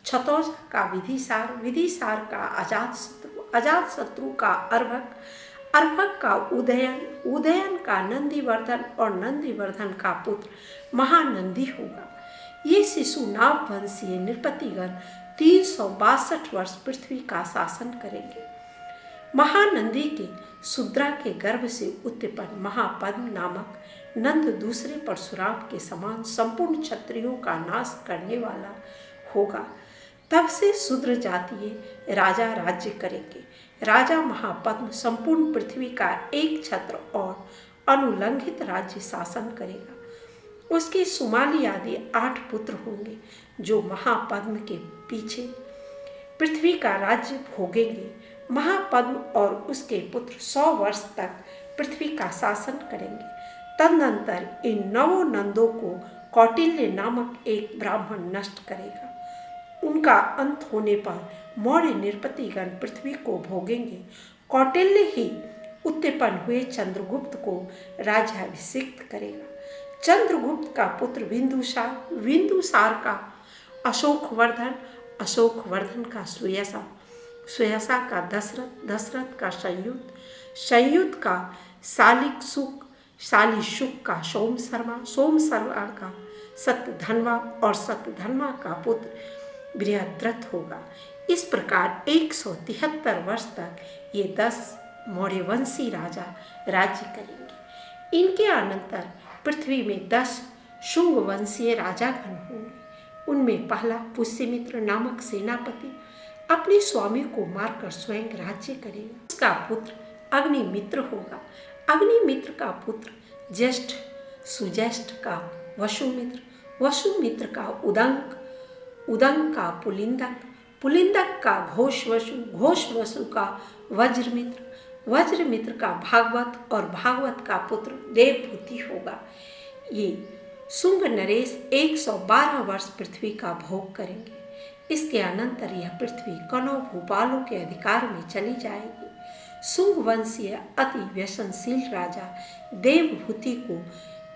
Speaker 1: छतोजा का विधिसार, विधिसार का अजातशत्रु, अजातशत्रु का अर्भक, अर्भक का उदयन, उदयन का नंदिवर्धन और नंदिवर्धन का पुत्र महानंदी होगा। ये शिशुनाभ वंशीय नृपतिगण 362 वर्ष पृथ्वी का शासन करेंगे। महानंदी के शूद्रा के गर्भ से उत्पन्न महापद्म नामक नंद दूसरे परशुराम के समान संपूर्ण क्षत्रियों का नाश करने वाला होगा। तब से शूद्र जातीय राजा राज्य करेंगे। राजा महापद्म संपूर्ण पृथ्वी का एक छत्र और अनुलंघित राज्य शासन करेगा। उसके सुमाली आदि 8 पुत्र होंगे जो महापद्म के पीछे पृथ्वी का राज्य भोगेंगे। महापद्म और उसके पुत्र 100 वर्ष तक पृथ्वी का शासन करेंगे। तदनंतर इन 9 नंदों को कौटिल्य नामक एक ब्राह्मण नष्ट करेगा। उनका अंत होने पर मौर्य नृपतिगण पृथ्वी को भोगेंगे। कौटिल्य ही उत्पन्न हुए चंद्रगुप्त को राज्याभिषिक्त करेगा। चंद्रगुप्त का पुत्र बिंदुसार, बिंदुसार का अशोकवर्धन, अशोकवर्धन का सुयसा, सुयसा का दशरथ, दशरथ का संयुक्त, संयुक्त का शालिशुक, शालिशुक का सोमशर्मा, सोमशर्मा का सत्यधन्वा और सत्यधन्वा का पुत्र बृहद्रथ होगा। इस प्रकार 173 वर्ष तक ये 10 मौर्यवंशी राजा राज्य करेंगे। इनके अनंतर पृथ्वी में 10 शुंग वंशीय राजागण होंगे। उनमें पहला पुष्यमित्र नामक सेनापति अपने स्वामी को मारकर स्वयं राज्य करेगा। उसका पुत्र अग्निमित्र होगा। अग्निमित्र का पुत्र ज्येष्ठ, सुज्येष्ठ का वसुमित्र, वसुमित्र का उदंक, उदंक का पुलिंदक, पुलिंदक का घोषवसु, घोषवसु का वज्रमित्र, वज्रमित्र का भागवत और भागवत का पुत्र देवभूति होगा। ये शुंग नरेश 112 वर्ष पृथ्वी का भोग करेंगे। इसके अनंतर यह पृथ्वी कनौ भूपालों के अधिकार में चली जाएगी। शुंग वंशीय अति व्यसनशील राजा देवभूति को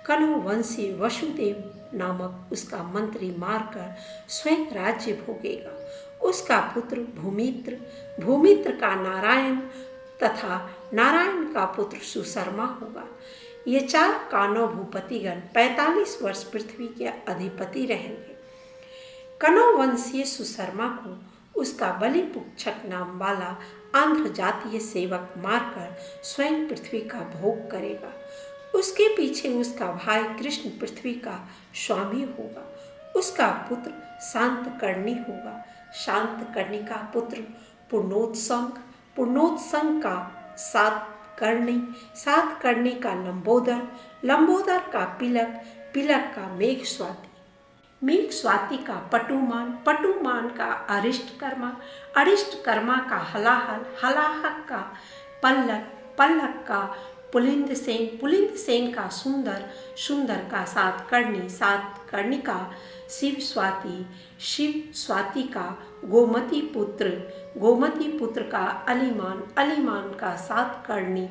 Speaker 1: कनौ वंशीय वसुदेव नामक उसका मंत्री मारकर स्वयं राज्य भोगेगा। उसका पुत्र भूमित्र, भूमित्र का नारायण तथा नारायण का पुत्र सुशर्मा होगा। ये 4 कानव भूपतिगण 45 वर्ष पृथ्वी के अधिपति रहेंगे। कनौ वंशीय सुशर्मा को उसका बलिपुक्षक नाम वाला आंध्र जातीय सेवक मारकर स्वयं पृथ्वी का भोग करेगा। उसके पीछे उसका भाई कृष्ण पृथ्वी का स्वामी होगा। उसका पुत्र शांतकर्णी होगा। शांतकर्णी का पुत्र पूर्णोत्संग, पूर्णोत्संग का सातकर्णी, सातकर्णी का लंबोदर, लंबोदर का पिलक, पिलक का मेघस्वाति, मेघस्वाति का पटुमान, पटुमान का अरिष्टकर्मा, अरिष्टकर्मा का हलाहल, हलाहल का पल्लक, पल्लक का पुलिंद सेन का सुंदर का सात कर्णी का शिव स्वाति का गोमती पुत्र का अलीमान का सात कर्णी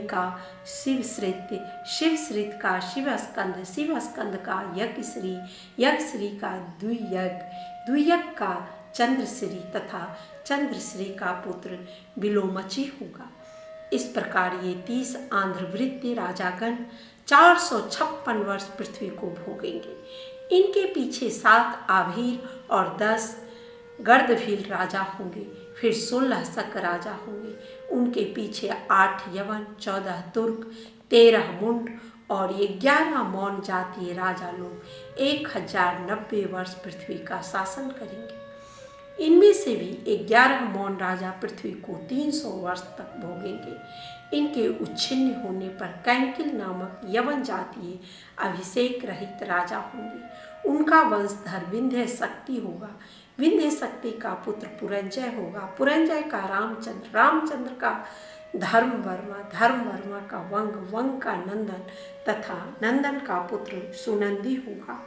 Speaker 1: का शिव श्रित का शिव स्कंद का यज्ञश्री का द्वियज्ञ का चंद्रश्री तथा चंद्रश्री का पुत्र बिलोमची होगा। इस प्रकार ये 30 आंध्रवृत्ति राजागण 456 वर्ष पृथ्वी को भोगेंगे। इनके पीछे 7 आभीर और 10 गर्दभील राजा होंगे, फिर 16 शक राजा होंगे। उनके पीछे 8 यवन, 14 तुर्क, 13 मुंड और ये 11 मौन जातीय राजा लोग 1090 वर्ष पृथ्वी का शासन करेंगे। इनमें से भी 11 मौन राजा पृथ्वी को 300 वर्ष तक भोगेंगे। इनके उच्छिन्न होने पर कैंकिल नामक यवन जातीय अभिषेक रहित राजा होंगे। उनका वंशधर विंध्य शक्ति होगा। विंध्य शक्ति का पुत्र पुरंजय होगा। पुरंजय का रामचंद्र का धर्मवर्मा का वंग का नंदन तथा नंदन का पुत्र सुनंदी होगा।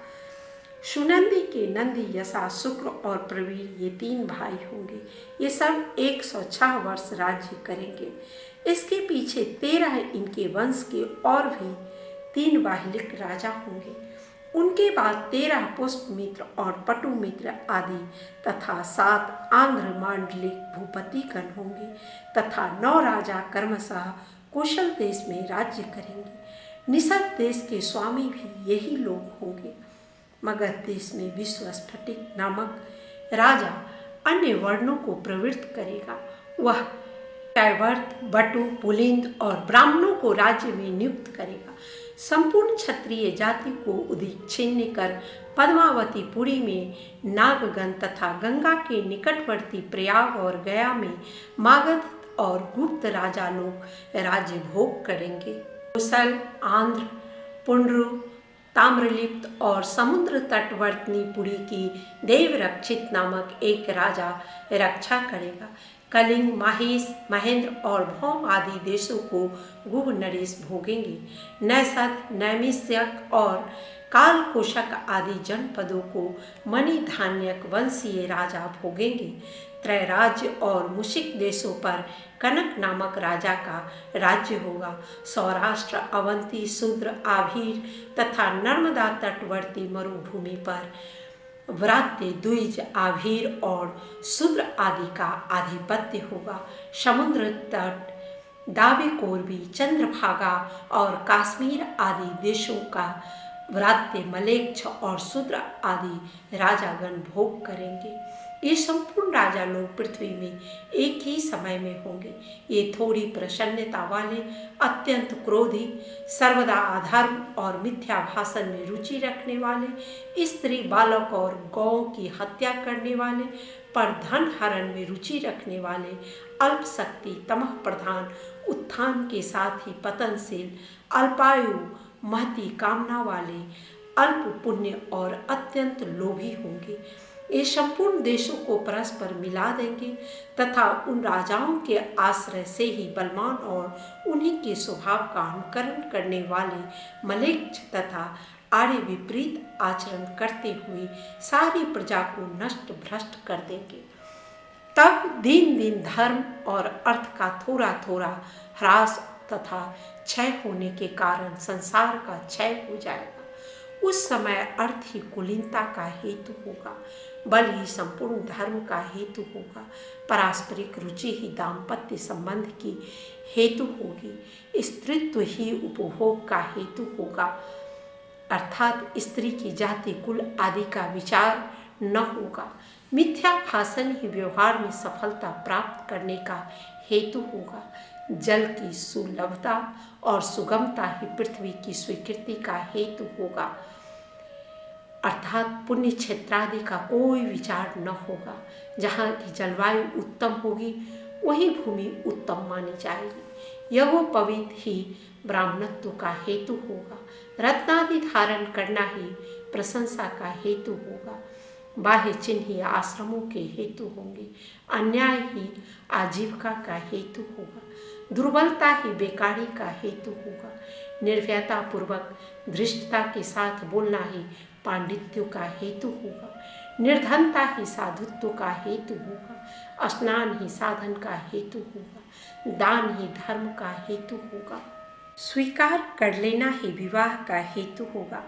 Speaker 1: सुनंदी के नंदी, यशा, शुक्र और प्रवीर ये 3 भाई होंगे। ये सब 106 वर्ष राज्य करेंगे। इसके पीछे 13 इनके वंश के और भी 3 वाहिलिक राजा होंगे। उनके बाद 13 पुष्पमित्र और पटुमित्र आदि तथा 7 आंध्र मांडलिक भूपतिगण होंगे तथा 9 राजा क्रमशः कौशल देश में राज्य करेंगे। निषद देश के स्वामी भी यही लोग होंगे। मगध देश में विश्वस्फटिक नामक राजा अन्य वर्णों को प्रवृत्त करेगा। वह कैवर्त, बटु, पुलिंद और ब्राह्मणों को राज्य में नियुक्त करेगा। संपूर्ण क्षत्रिय जाति को उदिच्छिन्न कर पद्मावती पुरी में नागगण तथा गंगा के निकटवर्ती प्रयाग और गया में मागध और गुप्त राजा लोग राज्य भोग करेंगे। कौशल, आंध्र, पुंड्रु, ताम्रलिप्त और समुद्र तटवर्ती पुरी की देवरक्षित नामक एक राजा रक्षा करेगा। कलिंग, माहेश, महेंद्र और भौम आदि देशों को गुह नरेश भोगेंगे। नैषद, नैमिष्यक और कालकोशक आदि जनपदों को मणिधान्यक वंशीय राजा भोगेंगे। त्रैराज्य और मुशिक देशों पर कनक नामक राजा का राज्य होगा। सौराष्ट्र, अवंती, शूद्र, आभीर तथा नर्मदा तटवर्ती मरुभूमि पर व्रात्य, द्विज, आभीर और शूद्र आदि का आधिपत्य होगा। समुद्र तट, दावेकोरबी, चंद्रभागा और कश्मीर आदि देशों का व्रात्य, मलेच्छ और शूद्र आदि राजागण भोग करेंगे। ये संपूर्ण राजा लोग पृथ्वी में एक ही समय में होंगे। ये थोड़ी प्रसन्नता वाले, अत्यंत क्रोधी, सर्वदा अधर्म और मिथ्या भाषण में रुचि रखने वाले, स्त्री, बालक और गौ की हत्या करने वाले, पर धन हरण में रुचि रखने वाले, अल्प शक्ति, तमह प्रधान, उत्थान के साथ ही पतनशील, अल्पायु, महती कामना वाले, अल्प पुण्य और अत्यंत लोभी होंगे। ये संपूर्ण देशों को परस्पर मिला देंगे तथा उन राजाओं के आश्रय से ही बलवान और उन्हीं के स्वभाव का अनुकरण करने वाले मलेच्छ तथा आर्य विपरीत आचरण करते हुए सारी प्रजा को नष्ट भ्रष्ट कर देंगे। तब दिन दिन धर्म और अर्थ का थोड़ा थोड़ा ह्रास तथा क्षय होने के कारण संसार का क्षय हो जाएगा। उस समय अर्थ ही कुलीनता का हेतु होगा, बल ही संपूर्ण धर्म का हेतु होगा, पारस्परिक रुचि ही दाम्पत्य संबंध की हेतु होगी, स्त्रीत्व ही उपभोग का हेतु होगा, अर्थात स्त्री की जाति, कुल आदि का विचार न होगा। मिथ्या भाषण ही व्यवहार में सफलता प्राप्त करने का हेतु होगा। जल की सुलभता और सुगमता ही पृथ्वी की स्वीकृति का हेतु होगा, अर्थात पुण्य क्षेत्रादि का कोई विचार न होगा। जहाँ की जलवायु उत्तम होगी वही भूमि उत्तम मानी जाएगी। यज्ञोपवीत ही ब्राह्मणत्व का हेतु होगा। रत्नादि धारण करना ही प्रशंसा का हेतु होगा। बाह्य चिन्ह ही आश्रमों के हेतु होंगे, अन्याय ही आजीविका का हेतु होगा, दुर्बलता ही बेकारी का हेतु होगा, निर्भयता पूर्वक धृष्टता के साथ बोलना ही पांडित्य का हेतु होगा, निर्धनता ही साधुत्व का हेतु होगा, स्नान ही साधन का हेतु होगा, दान ही धर्म का हेतु होगा, स्वीकार कर लेना ही विवाह का हेतु होगा,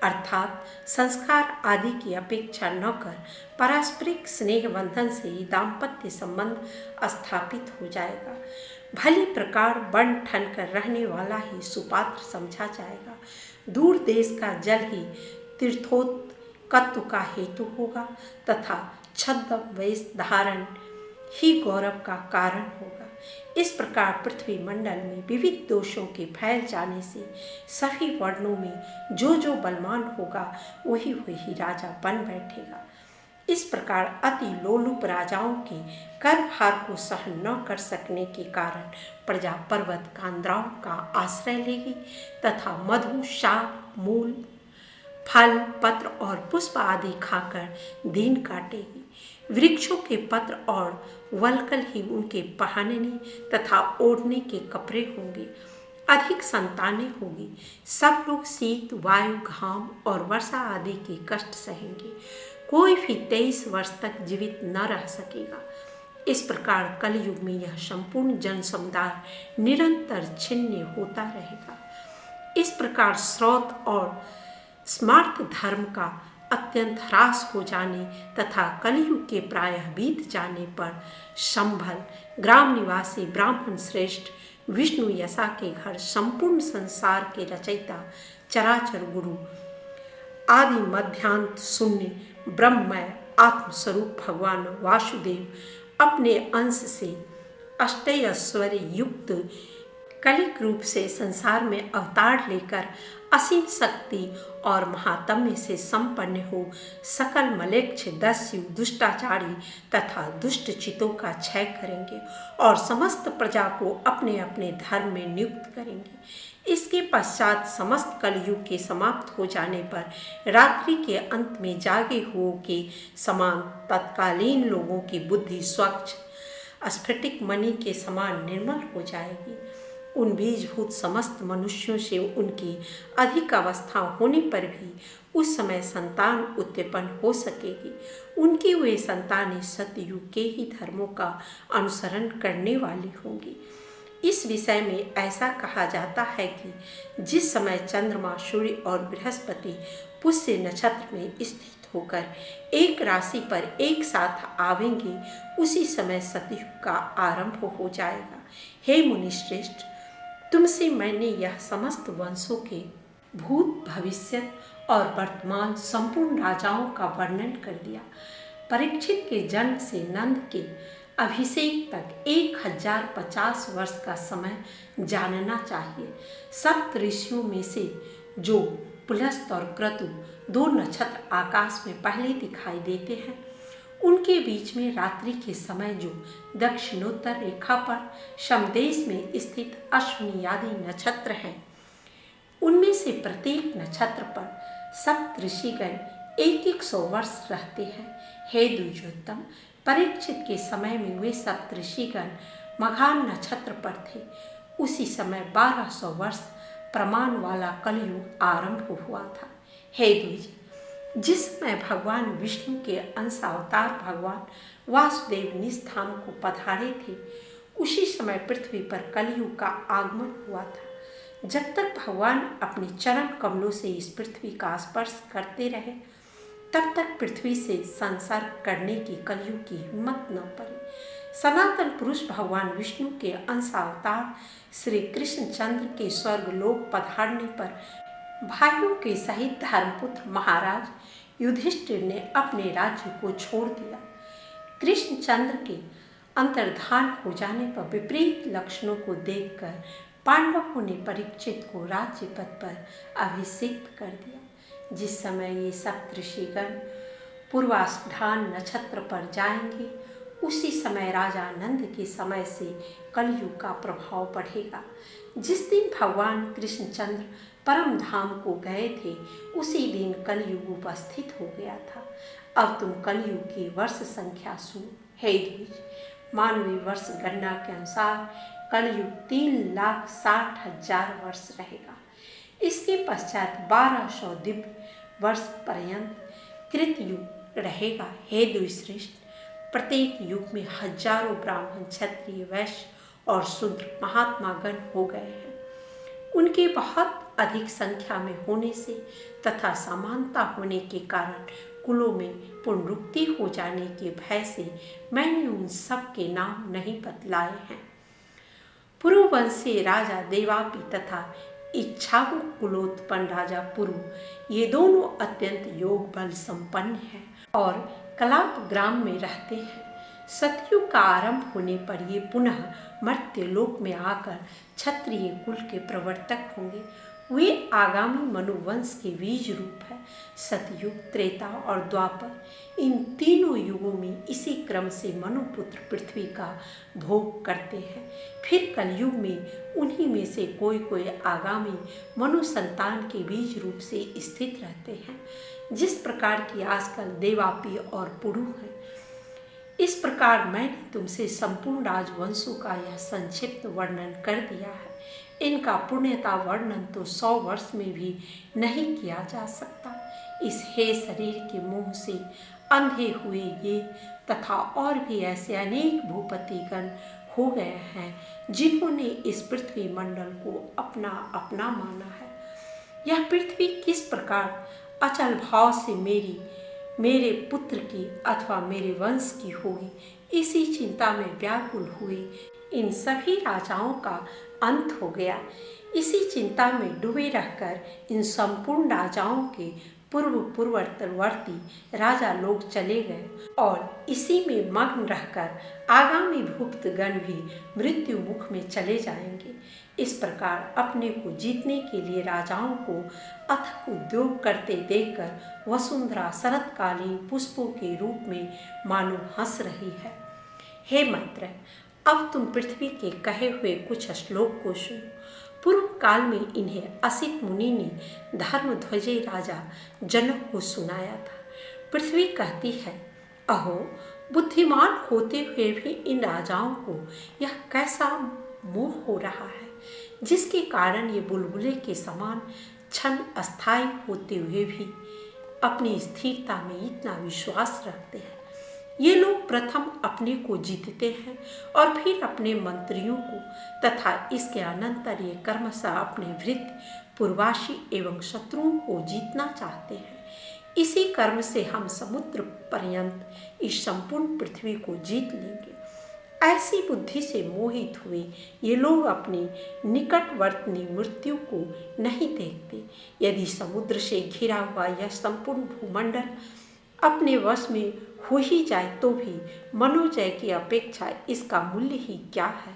Speaker 1: अर्थात संस्कार आदि की अपेक्षा न कर पारस्परिक स्नेह बंधन से ही दाम्पत्य संबंध स्थापित हो जाएगा। भली प्रकार बन ठन कर रहने वाला ही सुपात्र समझा जाएगा। दूर देश का जल ही तीर्थोत्कत्व का हेतु होगा तथा छद्म वेश धारण ही गौरव का कारण होगा। इस प्रकार पृथ्वी मंडल में विविध दोषों के फैल जाने से सभी वर्णों में जो जो बलवान होगा वही वही राजा बन बैठेगा। इस प्रकार अति लोलुप राजाओं के कर भार को सहन न कर सकने के कारण प्रजा पर्वत कांद्राओं का आश्रय लेगी तथा मधु, शाक, मूल, फल, पत्र और पुष्प आदि खाकर दिन काटेगी। वृक्षों के पत्र और वलकल ही उनके पहनने तथा ओढ़ने के कपड़े होंगे। अधिक संतानें होगी। सब लोग शीत, वायु, घाम और वर्षा आदि के कष्ट सहेंगे। कोई भी 23 वर्ष तक जीवित न रह सकेगा। इस प्रकार कलयुग में यह संपूर्ण जन समुदाय निरंतर छिन्न होता रहेगा। इस प्रकार श्रौत और स्मार्त धर्म का अत्यंत ह्रास हो जाने तथा कलयुग के प्रायः बीत जाने पर संभल ग्राम निवासी ब्राह्मण श्रेष्ठ विष्णु यशा के घर संपूर्ण संसार के रचयिता चराचर गुरु आदि मध्यांत शून्य ब्रह्ममय आत्मस्वरूप भगवान वासुदेव अपने अंश से अष्टैश्वर्य युक्त कलिक रूप से संसार में अवतार लेकर असीम शक्ति और महात्म्य से संपन्न हो सकल मलेच्छ, दस्यु, दुष्टाचारी तथा दुष्ट चितों का क्षय करेंगे और समस्त प्रजा को अपने अपने धर्म में नियुक्त करेंगे। इसके पश्चात समस्त कलयुग के समाप्त हो जाने पर रात्रि के अंत में जागे हुओं के समान तत्कालीन लोगों की बुद्धि स्वच्छ स्फटिक मणि के समान निर्मल हो जाएगी। उन बीजभूत समस्त मनुष्यों से उनकी अधिक अवस्था होने पर भी उस समय संतान उत्पन्न हो सकेगी। उनकी वे संतानें सतयुग के ही धर्मों का अनुसरण करने वाली होंगी। इस विषय में ऐसा कहा जाता है कि जिस समय चंद्रमा, सूर्य और बृहस्पति पुष्य नक्षत्र में स्थित होकर एक राशि पर एक साथ आवेंगे, उसी समय सतयुग का आरंभ हो जाएगा। हे मुनिश्रेष्ठ, तुमसे मैंने यह समस्त वंशों के भूत, भविष्य और वर्तमान संपूर्ण राजाओं का वर्णन कर दिया। परीक्षित के जन्म से नंद के अभिषेक तक 1050 वर्ष का समय जानना चाहिए। सप्त ऋषियों में से जो पुलस्त और क्रतु 2 नक्षत्र आकाश में पहले दिखाई देते हैं, उनके बीच में रात्रि के समय जो दक्षिणोत्तर रेखा पर समदेश में स्थित अश्विनी आदि नक्षत्र हैं, उनमें से प्रत्येक नक्षत्र पर सप्तऋषिगण 100 वर्ष रहते हैं। हे द्विजोत्तम, परीक्षित के समय में वे सप्तऋषिगण मघान नक्षत्र पर थे। उसी समय 1200 वर्ष प्रमाण वाला कलयुग आरंभ हुआ था। हे द्विज, जिस समय भगवान विष्णु के अंश अवतार भगवान वासुदेव निज धाम को पधारे थे, उसी समय पृथ्वी पर कलयुग का आगमन हुआ था। जब तक भगवान अपने चरण कमलों से इस पृथ्वी का स्पर्श करते रहे, तब तक पृथ्वी से संसर्ग करने की कलयुग की हिम्मत न पड़ी। सनातन पुरुष भगवान विष्णु के अंश अवतार श्री कृष्ण चंद्र के स्वर्गलोक पधारने पर भाइयों के सहित धर्मपुत्र महाराज युधिष्ठिर ने अपने राज्य को छोड़ दिया। कृष्ण चंद्र के अंतर्धान हो जाने पर विपरीत लक्षणों को देखकर पांडवों ने परीक्षित को राज्य पद पर अभिषिक्त कर दिया। जिस समय ये सप्तऋषिगण पूर्वाष्टान नक्षत्र पर जाएंगे, उसी समय राजा नंद के समय से कलयुग का प्रभाव बढ़ेगा। जिस दिन भगवान कृष्णचंद्र परम धाम को गए थे उसी दिन कलयुग उपस्थित हो गया था। अब तुम कलयुग की वर्ष संख्या सुनो। हे द्विज, मानवीय वर्ष गणना के अनुसार कलयुग 3,60,000 वर्ष रहेगा। इसके पश्चात 1200 दिव्य वर्ष पर्यंत कृतयुग रहेगा। हे द्विश्रेष्ठ, प्रत्येक युग में हजारों ब्राह्मण, क्षत्रिय, वैश्य और शूद्र महात्मा गण हो गए हैं। उनके बहुत अधिक संख्या में होने से तथा समानता होने के कारण कुलों में पुनरुक्ति हो जाने के भय से मैंने उन सब के नाम नहीं बतलाए हैं। पुरुवंशी राजा देवापि तथा इच्छाहु कुलोत्पन्न राजा पुरु, ये दोनों अत्यंत योग बल संपन्न हैं और कलाप ग्राम में रहते हैं। सतयुग का आरंभ होने पर ये पुनः मर्त्य लोक में आकर क्षत्रिय कुल के प्रवर्तक होंगे। वे आगामी मनुवंश के बीज रूप है। सतयुग, त्रेता और द्वापर, इन तीनों युगों में इसी क्रम से मनुपुत्र पृथ्वी का भोग करते हैं। फिर कलयुग में उन्हीं में से कोई कोई आगामी मनु संतान के बीज रूप से स्थित रहते हैं, जिस प्रकार की आजकल देवापी और पुरु हैं। इस प्रकार मैंने तुमसे संपूर्ण राजवंशों का यह संक्षिप्त वर्णन कर दिया है। इनका पूर्णता वर्णन तो 100 वर्ष में भी नहीं किया जा सकता। इस हे शरीर के मोह से अंधे हुए ये तथा और भी ऐसे अनेक भूपतिगण हो गए हैं जिन्होंने इस पृथ्वी मंडल को अपना अपना माना है। यह पृथ्वी किस प्रकार अचल भाव से मेरे पुत्र की अथवा मेरे वंश की होगी, इसी चिंता में व्याकुल हुए इन सभी राजाओं का अंत हो गया। इसी चिंता में डूबे रहकर इन संपूर्ण राजाओं के पूर्ववर्ती राजा लोग चले गए और इसी में मग्न रहकर आगामी भुक्तगण भी मृत्यु मुख में चले जाएंगे। इस प्रकार अपने को जीतने के लिए राजाओं को अथक उद्योग करते देखकर वसुंधरा शरतकालीन पुष्पों के रूप में मानो हंस रही है। हे मैत्र, अब तुम पृथ्वी के कहे हुए कुछ श्लोक को सुनो। पूर्व काल में इन्हें असित मुनि ने धर्मध्वजे राजा जनक को सुनाया था। पृथ्वी कहती है, अहो, बुद्धिमान होते हुए भी इन राजाओं को यह कैसा मोह हो रहा है, जिसके कारण ये बुलबुले के समान क्षण अस्थायी होते हुए भी अपनी स्थिरता में इतना विश्वास रखते हैं। ये लोग प्रथम अपने को जीतते हैं और फिर अपने मंत्रियों को तथा इसके अनंतर ये क्रमशः अपने भृत्य, पूर्वासी एवं शत्रुओं को जीतना चाहते हैं। इसी कर्म से हम समुद्र पर्यंत इस संपूर्ण पृथ्वी को जीत लेंगे। ऐसी बुद्धि से मोहित हुए ये लोग अपनी निकटवर्ती मृत्यु को नहीं देखते। यदि समुद्र से घिरा हुआ यह संपूर्ण भूमंडल अपने वश में हो ही जाए तो भी मनोजय की अपेक्षा इसका मूल्य ही क्या है,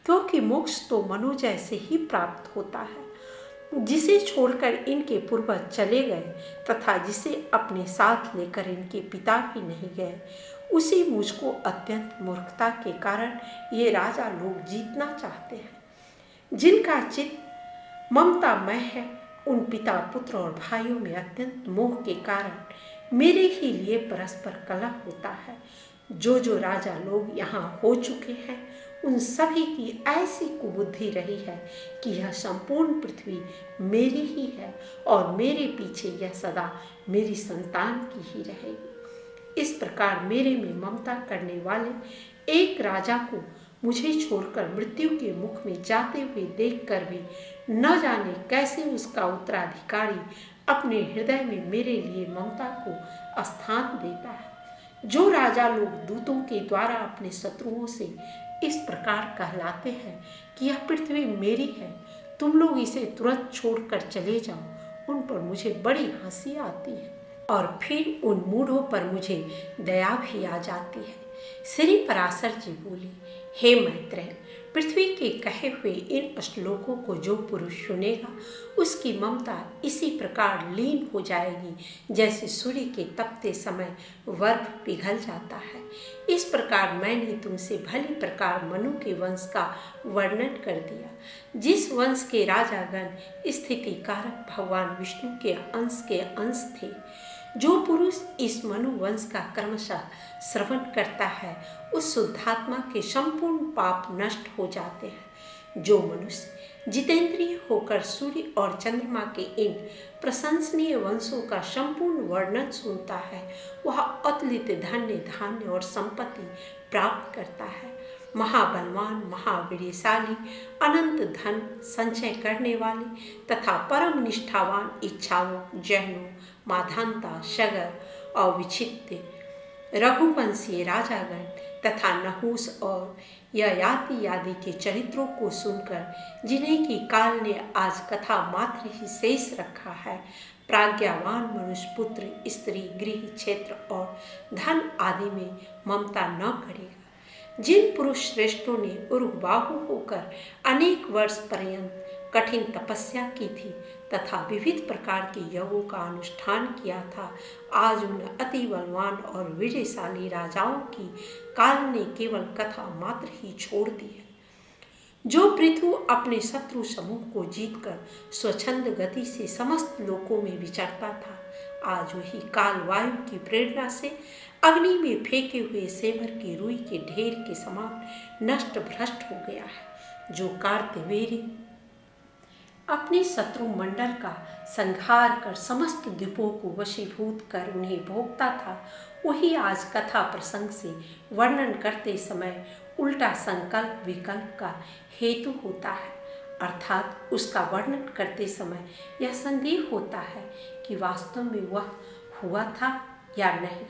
Speaker 1: क्योंकि मोक्ष तो मनोजय से ही प्राप्त होता है, जिसे छोड़कर इनके पूर्वज चले गए तथा जिसे अपने साथ लेकर इनके पिता भी नहीं गए, उसी मुझको अत्यंत मूर्खता के कारण ये राजा लोग जीतना चाहते हैं। जिनका चित्त ममतामय है, उन पिता, पुत्र और भाइयों में अत्यंत मोह के कारण मेरे ही लिए परस्पर कलह होता है। जो राजा लोग यहाँ हो चुके हैं, उन सभी की ऐसी कुबुद्धि रही है कि यह संपूर्ण पृथ्वी मेरी ही है और मेरे पीछे यह सदा मेरी संतान की ही रहेगी। इस प्रकार मेरे में ममता करने वाले एक राजा को मुझे छोड़कर मृत्यु के मुख में जाते हुए देखकर भी न जाने कैसे उसका उत्तराधिकारी अपने हृदय में मेरे लिए ममता को स्थान देता है। जो राजा लोग दूतों के द्वारा अपने शत्रुओं से इस प्रकार कहलाते हैं कि यह पृथ्वी मेरी है, तुम लोग इसे तुरंत छोड़कर चले जाओ, उन पर मुझे बड़ी हंसी आती है और फिर उन मूढ़ों पर मुझे दया भी आ जाती है। श्री पराशर जी बोले, हे मैत्रेय, पृथ्वी के कहे हुए इन श्लोकों को जो पुरुष सुनेगा उसकी ममता इसी प्रकार लीन हो जाएगी जैसे सूर्य के तपते समय बर्फ पिघल जाता है। इस प्रकार मैंने तुमसे भली प्रकार मनु के वंश का वर्णन कर दिया, जिस वंश के राजागण स्थिति कारक भगवान विष्णु के अंश थे। जो पुरुष इस मनु वंश का क्रमशः श्रवण करता है, उस शुद्धात्मा के संपूर्ण पाप नष्ट हो जाते हैं। जो मनुष्य जितेंद्रिय होकर सूर्य और चंद्रमा के इन प्रशंसनीय वंशों का संपूर्ण वर्णन सुनता है, वह अतुलित धन्य धान्य और संपत्ति प्राप्त करता है। महाबलवान, महावीरशाली, अनंत धन संचय करने वाले तथा परम निष्ठावान इच्छाओं, जैनों, माधांता, सगर और विचित्र रघुवंशीय राजागण तथा नहुस और ययाति आदि के चरित्रों को सुनकर, जिन्हें की काल ने आज कथा मात्र ही शेष रखा है, प्राज्ञावान मनुष्य पुत्र, स्त्री, गृह, क्षेत्र और धन आदि में ममता न करेगा। जिन पुरुष श्रेष्ठों ने उर्वबाहु होकर अनेक वर्ष पर्यंत कठिन तपस्या की थी तथा विविध प्रकार के यज्ञों का अनुष्ठान किया था, आज उन अति बलवान और विजयशाली राजाओं की काल ने केवल कथा मात्र ही छोड़ दी है। जो पृथु अपने शत्रु समूह को जीतकर स्वच्छंद गति से समस्त लोकों में विचरता था, आज वही काल वायु की प्रेरणा से अग्नि में फेंके हुए सेवर के रुई के ढेर के समान नष्ट भ्रष्ट हो गया है। जो कार्तवीर्य अपने शत्रु मंडल का संहार कर समस्त द्वीपों को वशीभूत कर उन्हें भोगता था, वही आज कथा प्रसंग से वर्णन करते समय उल्टा संकल्प विकल्प का हेतु होता है। अर्थात उसका वर्णन करते समय यह संदेह होता है कि वास्तव में वह हुआ था या नहीं।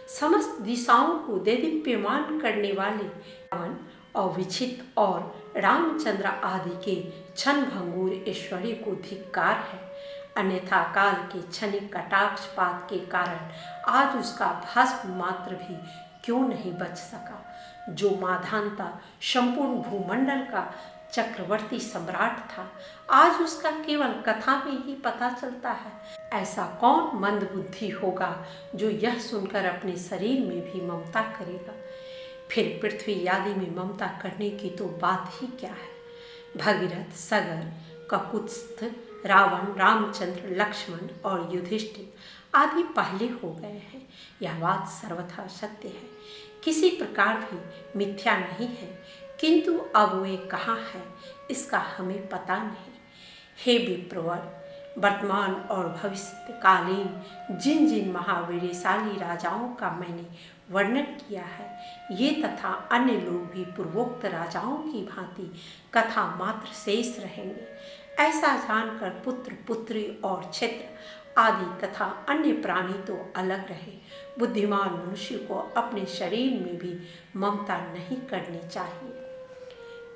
Speaker 1: समस्त दिशाओं को देदीप्यमान करने वाले रावण और विचित्र और रामचंद्र आदि के क्षण भंगुर ऐश्वर्य को धिक्कार है, अन्यथा काल के क्षणिक कटाक्षपात के कारण आज उसका भस्म मात्र भी क्यों नहीं बच सका। जो माधांता संपूर्ण भूमंडल का चक्रवर्ती सम्राट था, आज उसका केवल कथा में ही पता चलता है। ऐसा कौन मंदबुद्धि होगा जो यह सुनकर अपने शरीर में भी ममता करेगा। फिर पृथ्वी आदि में ममता करने की तो बात ही क्या है। भगीरथ, सगर, ककुत्स्थ, रावण, रामचंद्र, लक्ष्मण और युधिष्ठिर आदि पहले हो गए हैं। यह बात सर्वथा सत्य है, किसी प्रकार भी मिथ्या नहीं है, किंतु अब वे कहाँ है इसका हमें पता नहीं। हे विप्रवर, वर्तमान और भविष्यकालीन जिन जिन महावीरशाली राजाओं का मैंने वर्णन किया है, ये तथा अन्य लोग भी पूर्वोक्त राजाओं की भांति कथा मात्र शेष रहेंगे। ऐसा जानकर पुत्र, पुत्री और क्षेत्र आदि तथा अन्य प्राणी तो अलग रहे, बुद्धिमान मनुष्य को अपने शरीर में भी ममता नहीं करनी चाहिए।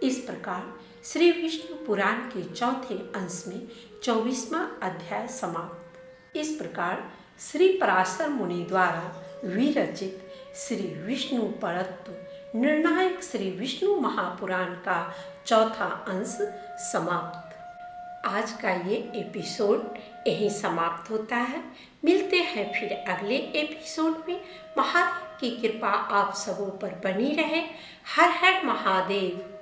Speaker 1: इस प्रकार श्री विष्णु पुराण के चौथे अंश में 24वां अध्याय समाप्त। इस प्रकार श्री पराशर मुनि द्वारा विरचित श्री विष्णु परत्व निर्णायक श्री विष्णु महापुराण का चौथा अंश समाप्त। आज का ये एपिसोड यहीं समाप्त होता है। मिलते हैं फिर अगले एपिसोड में। महादेव की कृपा आप सबों पर बनी रहे। हर हर महादेव।